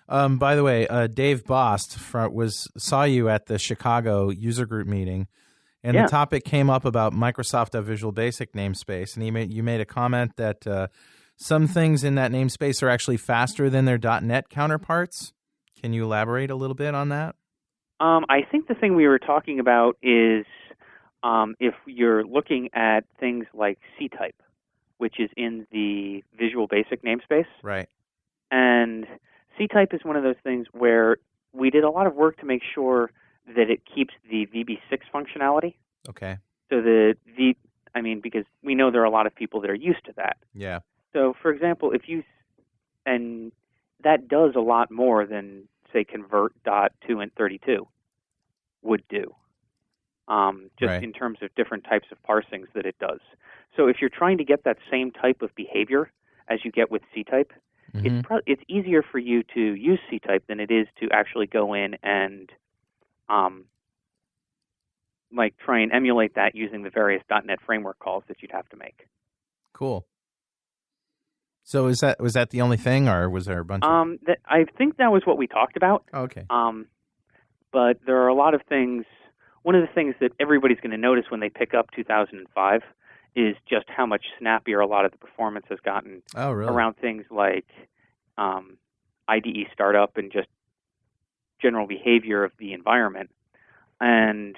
By the way, Dave Bost saw you at the Chicago user group meeting, and the topic came up about Microsoft Visual Basic namespace, and you made a comment that some things in that namespace are actually faster than their .NET counterparts. Can you elaborate a little bit on that? I think the thing we were talking about is if you're looking at things like C-type, which is in the Visual Basic namespace. Right. And C-type is one of those things where we did a lot of work to make sure that it keeps the VB6 functionality. Okay. So because we know there are a lot of people that are used to that. Yeah. So, for example, and that does a lot more than, say, convert.2int32 would do, in terms of different types of parsings that it does. So if you're trying to get that same type of behavior as you get with C-type, it's easier for you to use C-type than it is to actually go in and try and emulate that using the various .NET framework calls that you'd have to make. Cool. So was that the only thing, or was there a bunch? I think that was what we talked about. Okay. But there are a lot of things. One of the things that everybody's going to notice when they pick up 2005 is just how much snappier a lot of the performance has gotten around things like IDE startup and just general behavior of the environment. And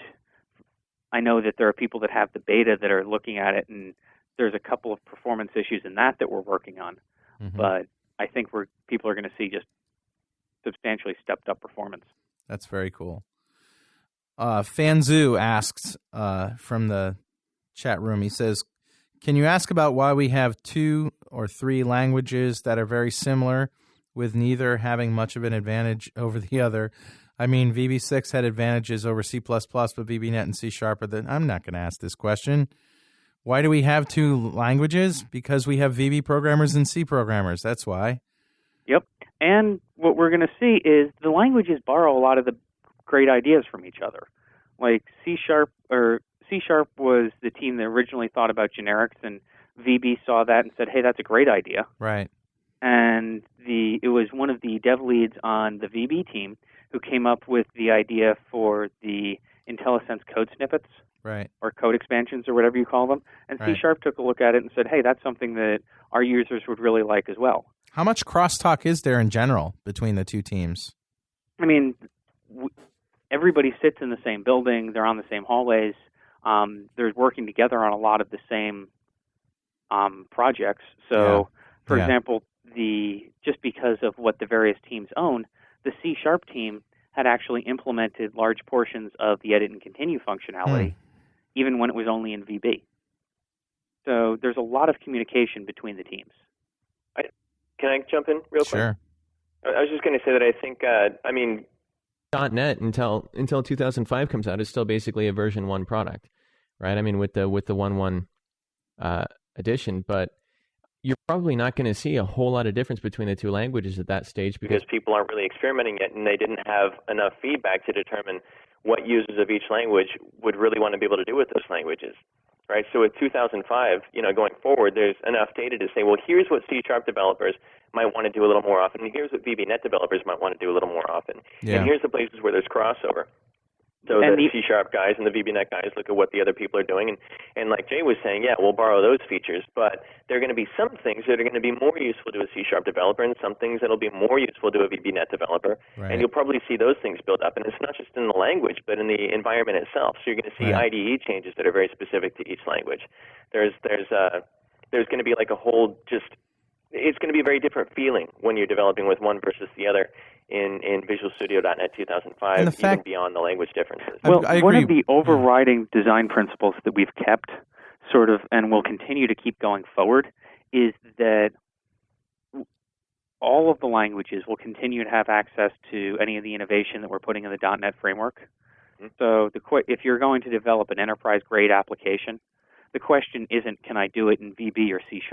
I know that there are people that have the beta that are looking at it, and there's a couple of performance issues in that we're working on. But I think people are going to see just substantially stepped up performance. That's very cool. Fanzu asks from the chat room, he says, can you ask about why we have 2 or 3 languages that are very similar with neither having much of an advantage over the other? I mean, VB6 had advantages over C++, but VBNet and C# are I'm not going to ask this question. Why do we have 2 languages? Because we have VB programmers and C programmers. That's why. Yep. And what we're going to see is the languages borrow a lot of the great ideas from each other. Like C# was the team that originally thought about generics, and VB saw that and said, hey, that's a great idea. Right. And it was one of the dev leads on the VB team who came up with the idea for the IntelliSense code snippets. Right. Or code expansions or whatever you call them. And C# took a look at it and said, hey, that's something that our users would really like as well. How much crosstalk is there in general between the 2 teams? I mean, everybody sits in the same building. They're on the same hallways. They're working together on a lot of the same projects. So, for example, just because of what the various teams own, the C# team had actually implemented large portions of the edit and continue functionality, even when it was only in VB. So there's a lot of communication between the teams. Can I jump in real quick? Sure. I was just going to say that I think, .NET until 2005 comes out is still basically a version 1 product, right? I mean, with the 1.1 edition, but you're probably not going to see a whole lot of difference between the 2 languages at that stage because people aren't really experimenting yet, and they didn't have enough feedback to determine what users of each language would really want to be able to do with those languages, right? So with 2005, going forward, there's enough data to say, well, here's what C# developers might want to do a little more often, and here's what VBNet developers might want to do a little more often. Yeah. And here's the places where there's crossover. So the C# guys and the VBNet guys look at what the other people are doing, and like Jay was saying, we'll borrow those features, but there are going to be some things that are going to be more useful to a C# developer and some things that will be more useful to a VBNet developer, and you'll probably see those things build up. And it's not just in the language, but in the environment itself. So you're going to see IDE changes that are very specific to each language. There's going to be like a whole it's going to be a very different feeling when you're developing with one versus the other in Visual Studio.NET 2005, even beyond the language differences. Well, one of the overriding design principles that we've kept and will continue to keep going forward is that all of the languages will continue to have access to any of the innovation that we're putting in the .NET framework. So if you're going to develop an enterprise-grade application, the question isn't, can I do it in VB or C#?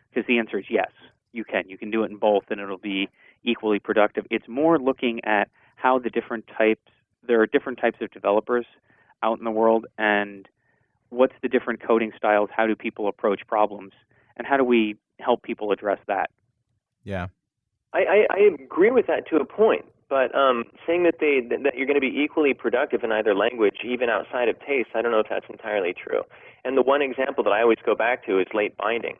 Because the answer is yes, you can. You can do it in both, and it'll be equally productive. It's more looking at how there are different types of developers out in the world, and what's the different coding styles, how do people approach problems, and how do we help people address that? Yeah. I agree with that to a point, but saying that you're going to be equally productive in either language, even outside of taste, I don't know if that's entirely true. And the one example that I always go back to is late binding,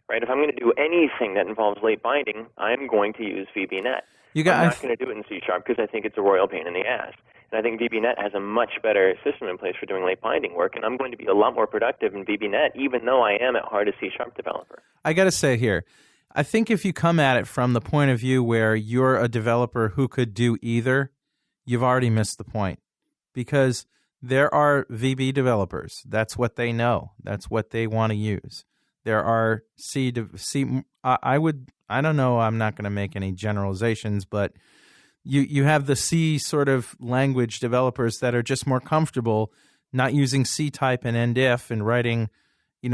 right? If I'm going to do anything that involves late binding, I'm going to use VBNet. I'm not going to do it in C# because I think it's a royal pain in the ass. And I think VBNet has a much better system in place for doing late binding work, and I'm going to be a lot more productive in VBNet, even though I am at heart a C# developer. I got to say here, I think if you come at it from the point of view where you're a developer who could do either, you've already missed the point. Because there are VB developers. That's what they know. That's what they want to use. There are I don't know, I'm not going to make any generalizations, but you have the C sort of language developers that are just more comfortable not using C type and end if and writing,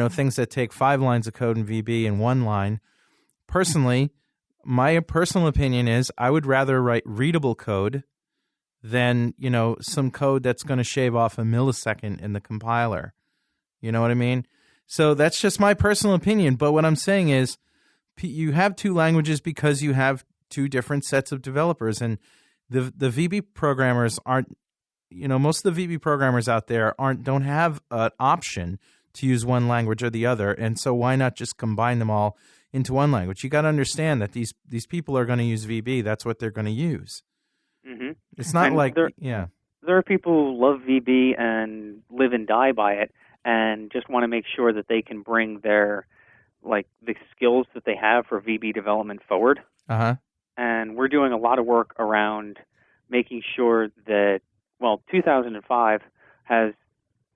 things that take 5 lines of code in VB in 1 line. Personally, my personal opinion is I would rather write readable code than, some code that's going to shave off a millisecond in the compiler. You know what I mean? So that's just my personal opinion. But what I'm saying is you have 2 languages because you have 2 different sets of developers. And the VB programmers aren't, most of the VB programmers out there don't have an option to use one language or the other. And so why not just combine them all into one language? You got to understand that these people are going to use VB. That's what they're going to use. Mm-hmm. It's not there are people who love VB and live and die by it, and just want to make sure that they can bring their the skills that they have for VB development forward. Uh-huh. And we're doing a lot of work around making sure that 2005 has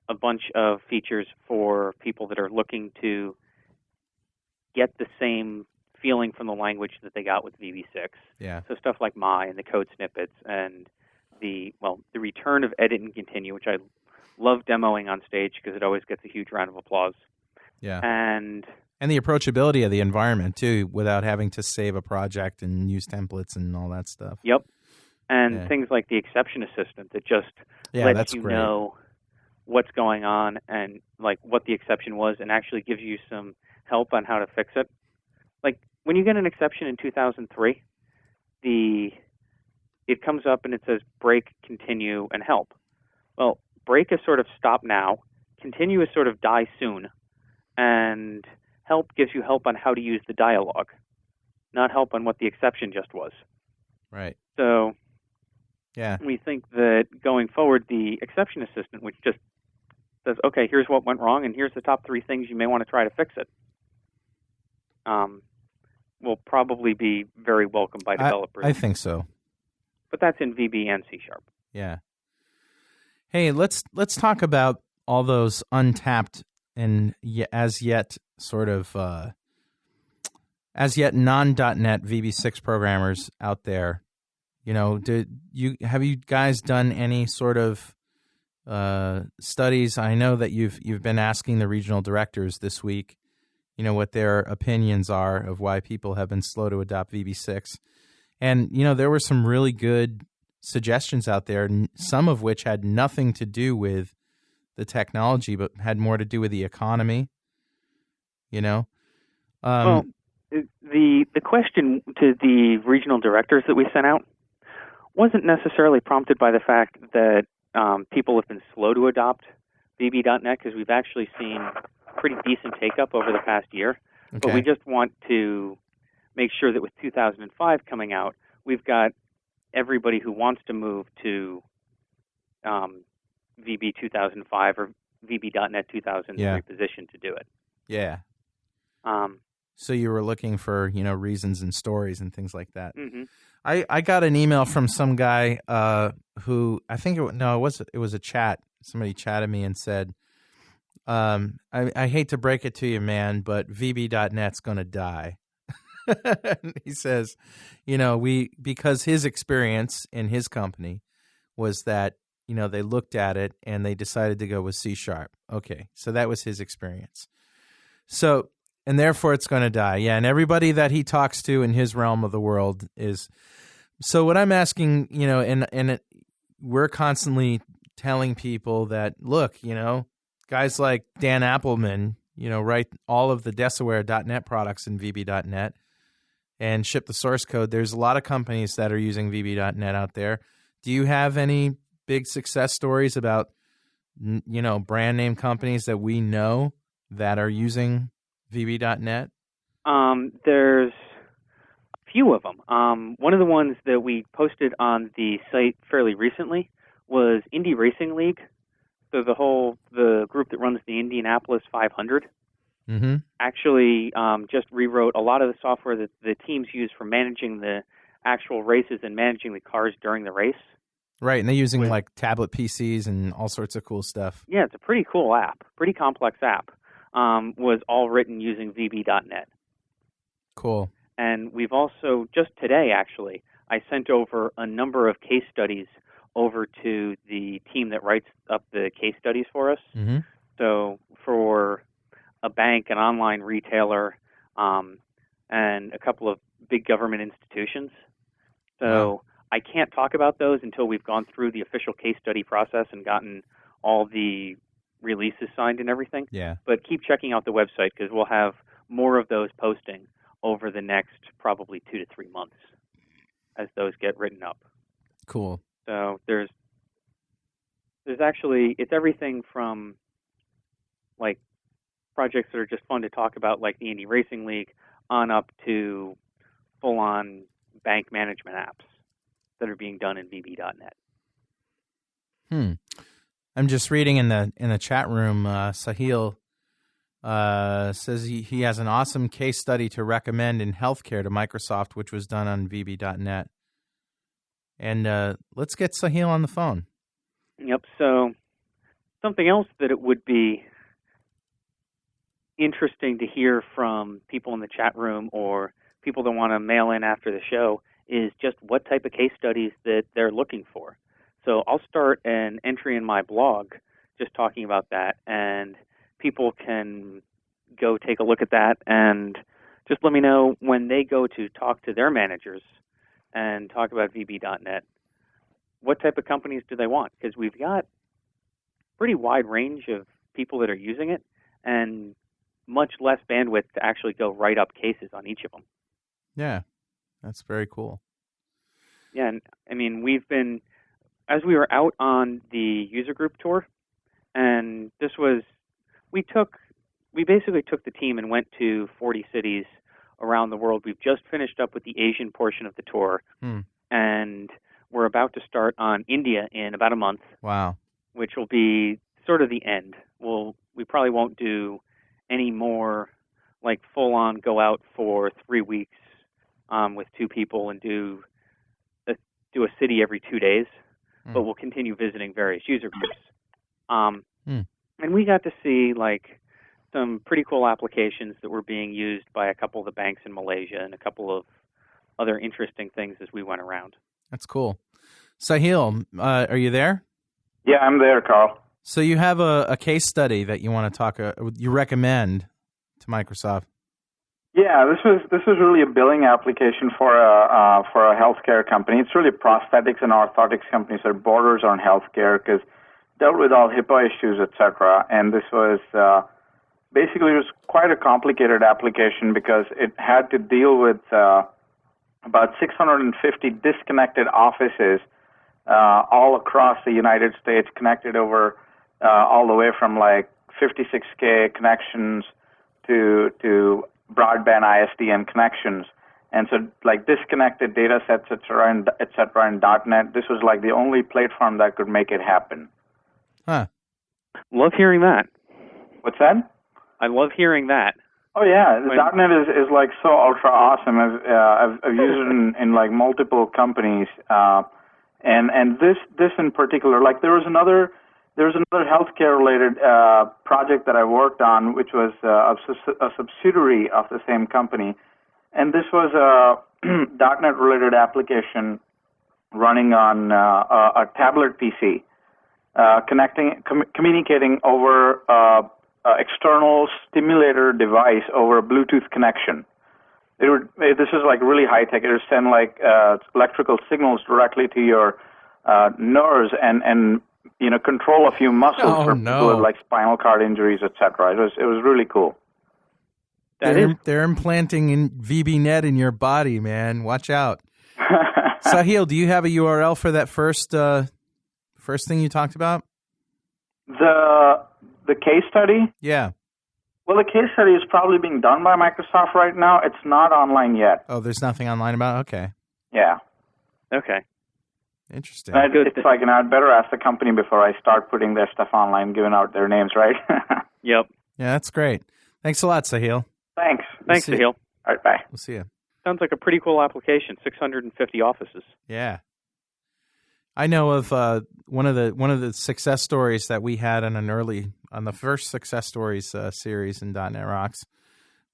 a bunch of features for people that are looking to get the same feeling from the language that they got with VB6. Yeah. So stuff like my and the code snippets and the return of edit and continue, which I love demoing on stage because it always gets a huge round of applause. Yeah. And the approachability of the environment too, without having to save a project and use templates and all that stuff. Yep. And things like the exception assistant that just lets you know what's going on and what the exception was, and actually gives you some help on how to fix it. Like when you get an exception in 2003, it comes up and it says break, continue, and help. Well, break is sort of stop now, continue is sort of die soon, and help gives you help on how to use the dialogue, not help on what the exception just was. Right. So yeah, we think that going forward, the exception assistant, which just says, okay, here's what went wrong, and here's the top 3 things you may want to try to fix it, will probably be very welcome by developers. I think so. But that's in VB and C#. Yeah. Hey, let's talk about all those untapped and as yet non.NET VB6 programmers out there. Have you guys done any sort of studies? I know that you've been asking the regional directors this week, what their opinions are of why people have been slow to adopt VB6. And, there were some really good suggestions out there, some of which had nothing to do with the technology, but had more to do with the economy, the question to the regional directors that we sent out wasn't necessarily prompted by the fact that people have been slow to adopt VB.NET, because we've actually seen pretty decent take-up over the past year. Okay. But we just want to make sure that with 2005 coming out, we've got everybody who wants to move to VB 2005 or VB.NET 2003 position to do it. Yeah. So you were looking for, reasons and stories and things like that. Mm-hmm. I got an email from some guy who I think it was a chat. Somebody chatted me and said, I hate to break it to you, man, but VB.NET's going to die. He says, because his experience in his company was that, they looked at it and they decided to go with C#. Okay, so that was his experience. So, and therefore it's going to die. Yeah, and everybody that he talks to in his realm of the world is So what I'm asking, and we're constantly telling people that, look, guys like Dan Appleman, write all of the Desaware.net products in VB.net and ship the source code. There's a lot of companies that are using VB.net out there. Do you have any big success stories about, brand name companies that we know that are using VB.net? There's a few of them. One of the ones that we posted on the site fairly recently was Indy Racing League. So the group that runs the Indianapolis 500 actually just rewrote a lot of the software that the teams use for managing the actual races and managing the cars during the race. Right, and they're using like tablet PCs and all sorts of cool stuff. Yeah, it's a pretty cool app, pretty complex app. Was all written using VB.net. Cool. And we've also, just today actually, I sent over a number of case studies over to the team that writes up the case studies for us. Mm-hmm. So for a bank, an online retailer, and a couple of big government institutions. So wow. I can't talk about those until we've gone through the official case study process and gotten all the releases signed and everything. Yeah. But keep checking out the website because we'll have more of those posting over the next probably 2 to 3 months as those get written up. Cool. So there's actually, it's everything from like projects that are just fun to talk about, like the Indy Racing League, on up to full-on bank management apps that are being done in VB.net. I'm just reading in the chat room. Sahil says he has an awesome case study to recommend in healthcare to Microsoft, which was done on VB.net. And let's get Sahil on the phone. Yep. So something else that it would be interesting to hear from people in the chat room or people that want to mail in after the show is just what type of case studies that they're looking for. So I'll start an entry in my blog just talking about that, and people can go take a look at that and just let me know when they go to talk to their managers and talk about VB.net, what type of companies do they want? Because we've got a pretty wide range of people that are using it and much less bandwidth to actually go write up cases on each of them. Yeah, that's very cool. Yeah, and I mean, as we were out on the user group tour, and we basically took the team and went to 40 cities around the world. We've just finished up with the Asian portion of the tour, and we're about to start on India in about a month. Wow. Which will be sort of the end. We probably won't do any more like full-on go out for 3 weeks with 2 people and do a city every 2 days, but we'll continue visiting various user groups. And we got to see like some pretty cool applications that were being used by a couple of the banks in Malaysia and a couple of other interesting things as we went around. That's cool. Sahil, are you there? Yeah, I'm there, Carl. So you have a case study that you want to you recommend to Microsoft. Yeah, this was really a billing application for a healthcare company. It's really prosthetics and orthotics companies that borders on healthcare because dealt with all HIPAA issues, etc. And this was basically it was quite a complicated application because it had to deal with about 650 disconnected offices all across the United States, connected over all the way from like 56K connections to broadband ISDN connections. And so like disconnected data sets, et cetera, in .NET, this was like the only platform that could make it happen. Huh. Love hearing that. What's that? I love hearing that. Oh yeah, .NET is like so ultra awesome. I've used it in like multiple companies, and this in particular, like there was another healthcare related project that I worked on, which was a subsidiary of the same company, and this was a .NET related application running on a tablet PC, communicating over external stimulator device over a Bluetooth connection. This is like really high tech. It would send like electrical signals directly to your nerves and control a few muscles for people with like spinal cord injuries, etc. It was really cool. They're implanting in VBNet in your body, man. Watch out. Sahil, do you have a URL for that first thing you talked about? The case study? Yeah. Well, the case study is probably being done by Microsoft right now. It's not online yet. Oh, there's nothing online about it? Okay. Yeah. Okay. Interesting. It's like, I'd better ask the company before I start putting their stuff online, giving out their names, right? Yep. Yeah, that's great. Thanks a lot, Sahil. Thanks. Thanks, Sahil. All right, bye. We'll see you. Sounds like a pretty cool application. 650 offices. Yeah. I know of one of the success stories that we had on the first success stories series in .NET Rocks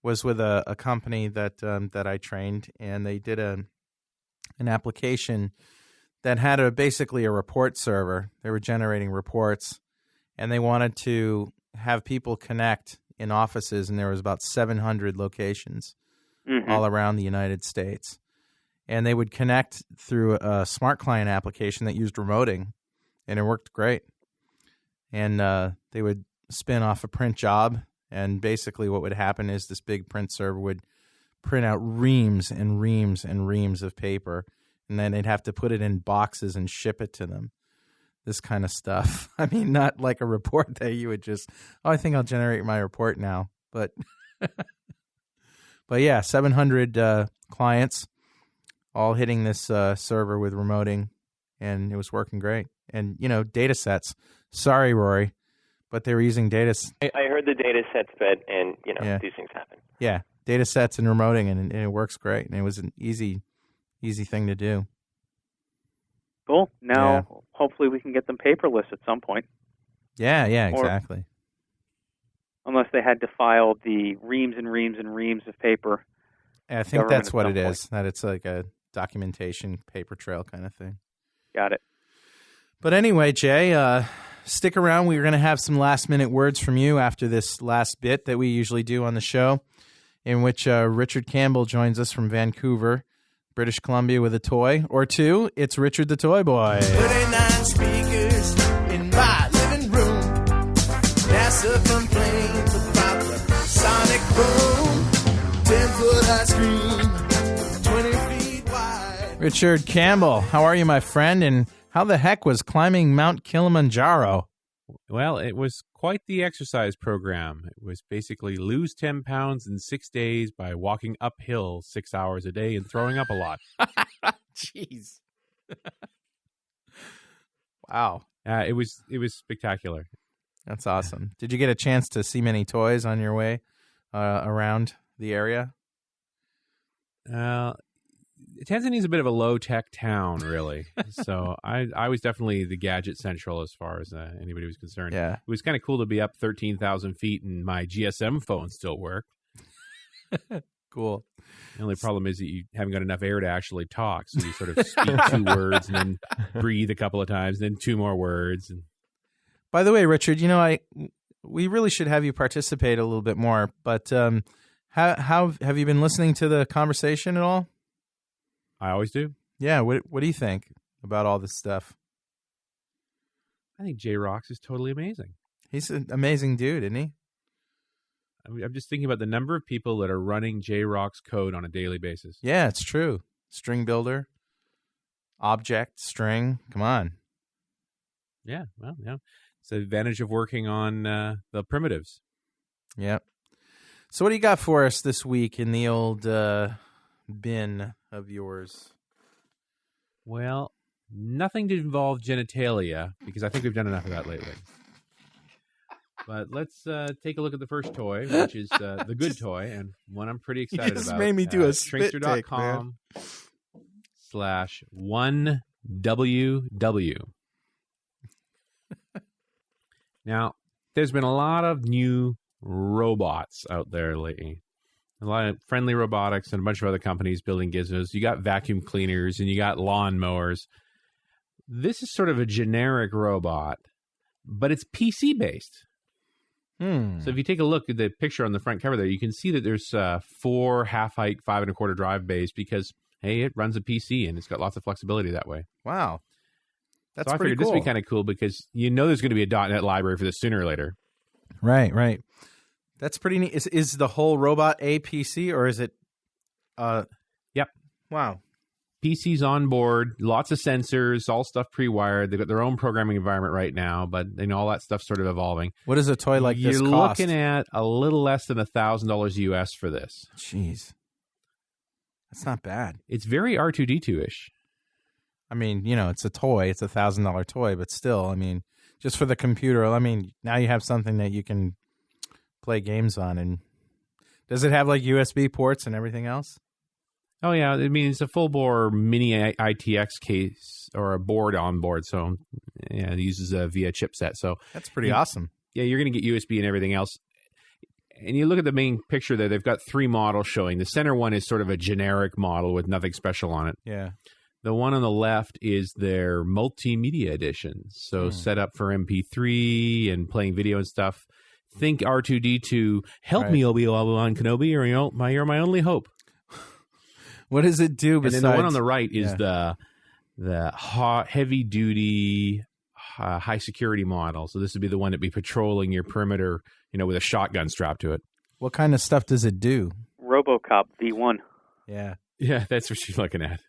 was with a company that I trained, and they did an application that had basically a report server. They were generating reports, and they wanted to have people connect in offices, and there was about 700 locations all around the United States. And they would connect through a smart client application that used remoting, and it worked great. And they would spin off a print job, and basically what would happen is this big print server would print out reams and reams and reams of paper, and then they'd have to put it in boxes and ship it to them. This kind of stuff. I mean, not like a report that you would just, I think I'll generate my report now. But, but yeah, 700 clients all hitting this server with remoting, and it was working great. And, data sets. Sorry, Rory, but they were using data. I heard the data sets bit, and, these things happen. Yeah, data sets and remoting, and it works great. And it was an easy thing to do. Cool. Now, hopefully we can get them paperless at some point. Yeah, exactly. Unless they had to file the reams and reams and reams of paper. I think that's what it is, that it's like a documentation paper trail kind of thing. Got it. But anyway, Jay, stick around. We're going to have some last-minute words from you after this last bit that we usually do on the show, in which Richard Campbell joins us from Vancouver, British Columbia, with a toy or two. It's Richard the Toy Boy. 39 speakers in my living room. NASA complains about the sonic boom. 10-foot high screen, 20 feet wide. Richard Campbell, how are you, my friend? And how the heck was climbing Mount Kilimanjaro? Well, it was quite the exercise program. It was basically lose 10 pounds in 6 days by walking uphill 6 hours a day and throwing up a lot. Jeez. Wow. It was spectacular. That's awesome. Did you get a chance to see many toys on your way around the area? Tanzania's a bit of a low-tech town, really. So I was definitely the gadget central as far as anybody was concerned. Yeah. It was kind of cool to be up 13,000 feet and my GSM phone still worked. Cool. The only problem is that you haven't got enough air to actually talk. So you sort of speak 2 words and then breathe a couple of times, and then 2 more words. And by the way, Richard, we really should have you participate a little bit more. But how have you been listening to the conversation at all? I always do. Yeah. What do you think about all this stuff? I think J Rocks is totally amazing. He's an amazing dude, isn't he? I'm just thinking about the number of people that are running J Rocks code on a daily basis. Yeah, it's true. StringBuilder, Object, String. Come on. Yeah. Well, yeah. It's the advantage of working on the primitives. Yep. So what do you got for us this week in the old bin of yours? Well, nothing to involve genitalia, because I think we've done enough of that lately. But let's take a look at the first toy, which is the good toy, and one I'm pretty excited about. You just made me do a spit take, man. /1WW. Now, there's been a lot of new robots out there lately. A lot of friendly robotics and a bunch of other companies building gizmos. You got vacuum cleaners and you got lawn mowers. This is sort of a generic robot, but it's PC-based. So if you take a look at the picture on the front cover there, you can see that there's 4 half-height, 5 1/4 drive bays because, hey, it runs a PC and it's got lots of flexibility that way. Wow. That's so I pretty figured cool. this would be kind of cool because there's going to be a .NET library for this sooner or later. Right. That's pretty neat. Is the whole robot a PC or is it... Yep. Wow. PC's on board, lots of sensors, all stuff pre-wired. They've got their own programming environment right now, but all that stuff's sort of evolving. What does a toy like this cost? You're looking at a little less than $1,000 US for this. Jeez. That's not bad. It's very R2-D2-ish. I mean, it's a toy. It's $1,000 toy, but still, I mean, just for the computer, now you have something that you can play games on. And does it have like USB ports and everything else? Oh, yeah. I mean, it's a full-bore mini ITX case or a board on board. So, yeah, it uses a VIA chipset. So that's pretty awesome. Yeah, you're going to get USB and everything else. And you look at the main picture there, they've got 3 models showing. The center one is sort of a generic model with nothing special on it. Yeah. The one on the left is their multimedia edition. So set up for MP3 and playing video and stuff. Think R2-D2, help me, Obi-Wan Kenobi, or you're my only hope. What does it do besides... And then the one on the right is the heavy-duty, high-security model. So this would be the one that'd be patrolling your perimeter, with a shotgun strapped to it. What kind of stuff does it do? RoboCop V1. Yeah. Yeah, that's what she's looking at.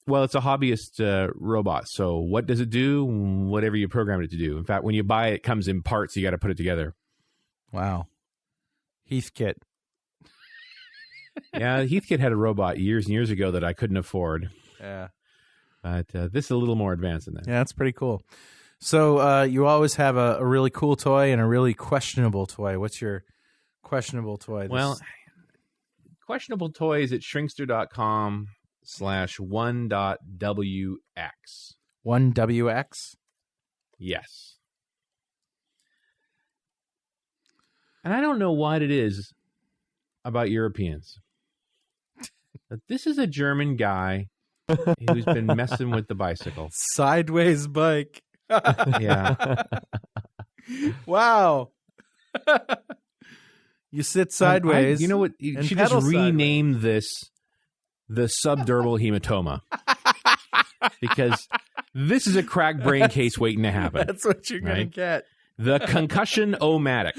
Well, it's a hobbyist robot. So what does it do? Whatever you program it to do. In fact, when you buy it, it comes in parts. You got to put it together. Wow. Heathkit. Yeah, Heathkit had a robot years and years ago that I couldn't afford. Yeah. But this is a little more advanced than that. Yeah, that's pretty cool. So you always have a really cool toy and a really questionable toy. What's your questionable toy? Well, questionable toy is at shrinkster.com/1.wx. 1WX? Yes. And I don't know what it is about Europeans. But this is a German guy who's been messing with the bicycle. Sideways bike. Yeah. Wow. You sit sideways. You know what? You should just rename this the subdermal hematoma. Because this is a cracked brain case waiting to happen. That's what you're going to get. The concussion-o-matic.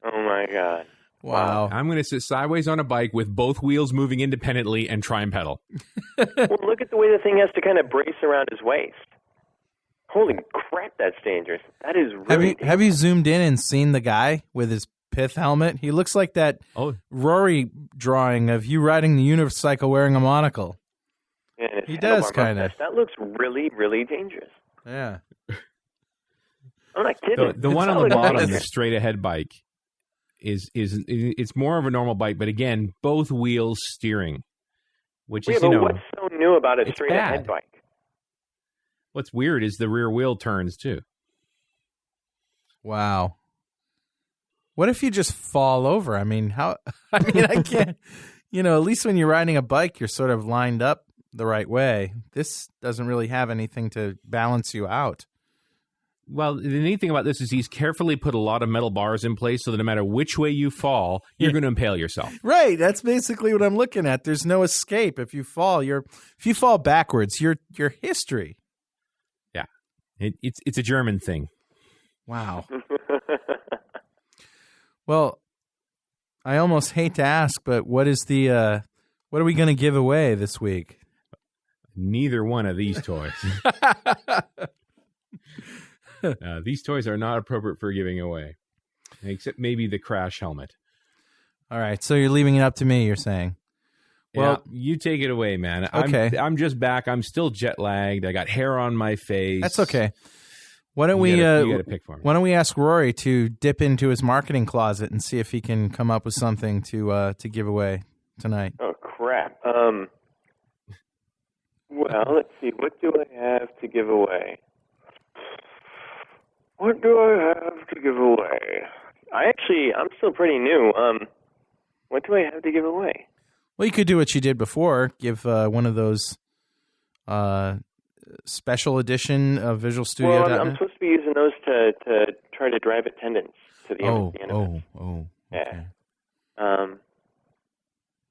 Oh, my God. Wow. I'm going to sit sideways on a bike with both wheels moving independently and try and pedal. Well, look at the way the thing has to kind of brace around his waist. Holy crap, that's dangerous. That is really Have you zoomed in and seen the guy with his pith helmet? He looks like that Rory drawing of you riding the unicycle wearing a monocle. Yeah, he does kind of. That looks really, really dangerous. Yeah. I'm not kidding. The one on the bottom, the straight ahead bike, it's more of a normal bike, but again, both wheels steering, which is what's so new about a straight ahead bike? What's weird is the rear wheel turns too. Wow. What if you just fall over? I mean, I can't. At least when you're riding a bike, you're sort of lined up the right way. This doesn't really have anything to balance you out. Well, the neat thing about this is he's carefully put a lot of metal bars in place so that no matter which way you fall, you're going to impale yourself. Right. That's basically what I'm looking at. There's no escape. If you fall, if you fall backwards, you're history. Yeah. It's a German thing. Wow. Well, I almost hate to ask, but what are we going to give away this week? Neither one of these toys. These toys are not appropriate for giving away, except maybe the crash helmet. All right, so you're leaving it up to me, you're saying. Well, you take it away, man. Okay. I'm just back. I'm still jet lagged. I got hair on my face. That's okay. Why don't you gotta pick for me. Why don't we ask Rory to dip into his marketing closet and see if he can come up with something to give away tonight? Oh crap. Well, let's see. What do I have to give away? What do I have to give away? I'm still pretty new. What do I have to give away? Well, you could do what you did before. Give one of those special edition of Visual Studio? Well, I'm supposed to be using those to try to drive attendance to the end. Okay. Yeah.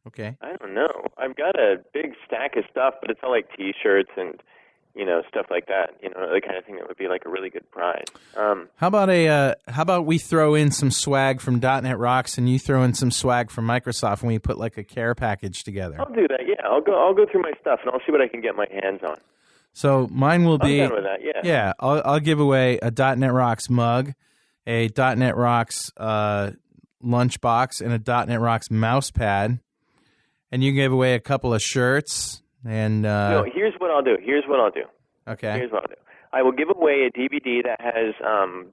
Okay. I don't know. I've got a big stack of stuff, but it's all like T-shirts and stuff like that. The kind of thing that would be like a really good prize. How about we throw in some swag from .NET Rocks, and you throw in some swag from Microsoft, and we put like a care package together. I'll do that. Yeah, I'll go through my stuff and I'll see what I can get my hands on. So mine will be. I'm done with that. Yeah. Yeah, I'll give away a .NET Rocks mug, a .NET Rocks lunchbox, and a .NET Rocks mouse pad. And you give away a couple of shirts. And no, here's what I'll do. Okay. Here's what I'll do. I will give away a DVD that has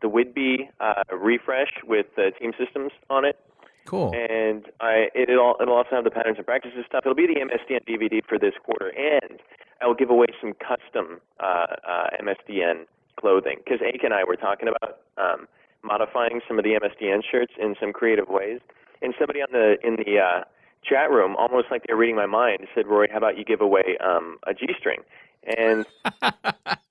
the Whidbey refresh with the team systems on it. Cool. And it'll also have the patterns and practices stuff. It'll be the MSDN DVD for this quarter, and I will give away some custom MSDN clothing, because Ake and I were talking about modifying some of the MSDN shirts in some creative ways. And somebody in the chat room, almost like they were reading my mind, said, "Roy, how about you give away a G-string?" And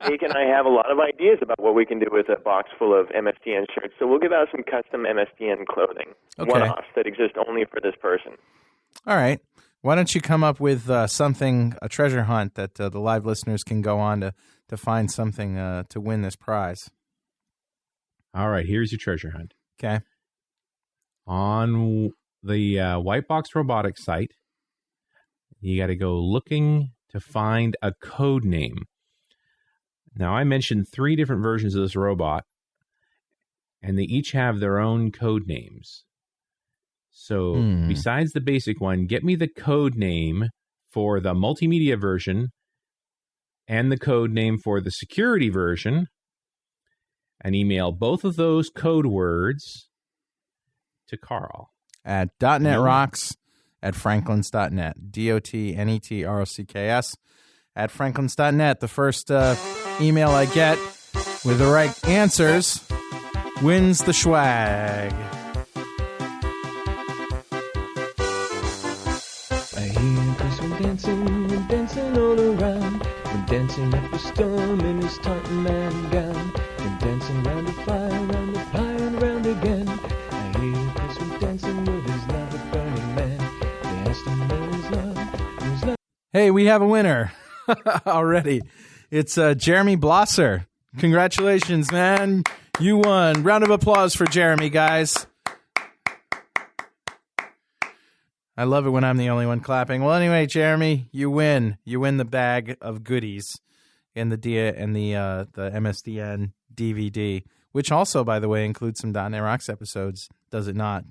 Ake and I have a lot of ideas about what we can do with a box full of MSDN shirts. So we'll give out some custom MSDN clothing, one-offs that exist only for this person. All right. Why don't you come up with a treasure hunt that the live listeners can go on to find something to win this prize? All right, here's your treasure hunt. Okay. On the White Box Robotics site, you got to go looking to find a code name. Now, I mentioned 3 different versions of this robot, and they each have their own code names. So besides the basic one, get me the code name for the multimedia version and the code name for the security version, and email both of those code words to Carl. At .NET Rocks at franklins.net. DOTNETROCKS at franklins.net. The first email I get with the right answers wins the swag. I hear Chris dancing all around. We're dancing up a storm in his tartan man gown. We're dancing round the fire and round again. I hear Chris dancing with his love, a burning man. They asked him where his love. Hey, we have a winner already. It's Jeremy Blosser. Congratulations, man. You won. Round of applause for Jeremy, guys. I love it when I'm the only one clapping. Well, anyway, Jeremy, you win. You win the bag of goodies in the MSDN DVD, which also, by the way, includes some .NET Rocks episodes. Does it not?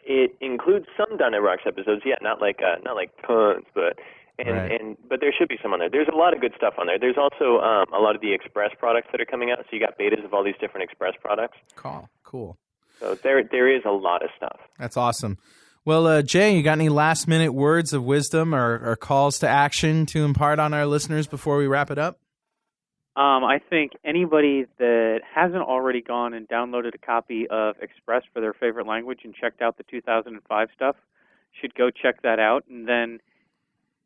It includes some .NET Rocks episodes. Yeah, not like tons, but but there should be some on there. There's a lot of good stuff on there. There's also a lot of the Express products that are coming out. So you got betas of all these different Express products. Cool. So there is a lot of stuff. That's awesome. Well, Jay, you got any last-minute words of wisdom or calls to action to impart on our listeners before we wrap it up? I think anybody that hasn't already gone and downloaded a copy of Express for their favorite language and checked out the 2005 stuff should go check that out. And then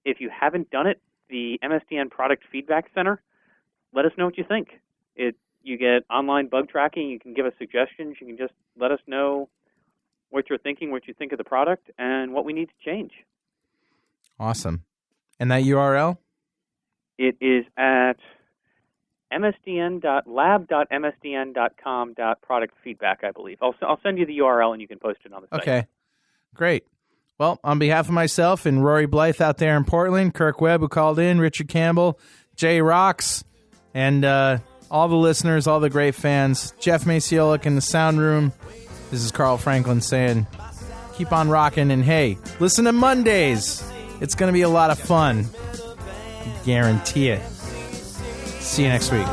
if you haven't done it, the MSDN Product Feedback Center, let us know what you think. You get online bug tracking. You can give us suggestions. You can just let us know what you're thinking, what you think of the product, and what we need to change. Awesome. And that URL? It is at msdn.lab.msdn.com.productfeedback, I believe. I'll send you the URL, and you can post it on the site. Okay. Great. Well, on behalf of myself and Rory Blythe out there in Portland, Kirk Webb, who called in, Richard Campbell, Jay Rocks, and all the listeners, all the great fans, Jeff Maciolik in the sound room, this is Carl Franklin saying, keep on rocking, and hey, listen to Mondays. It's going to be a lot of fun. Guarantee it. See you next week.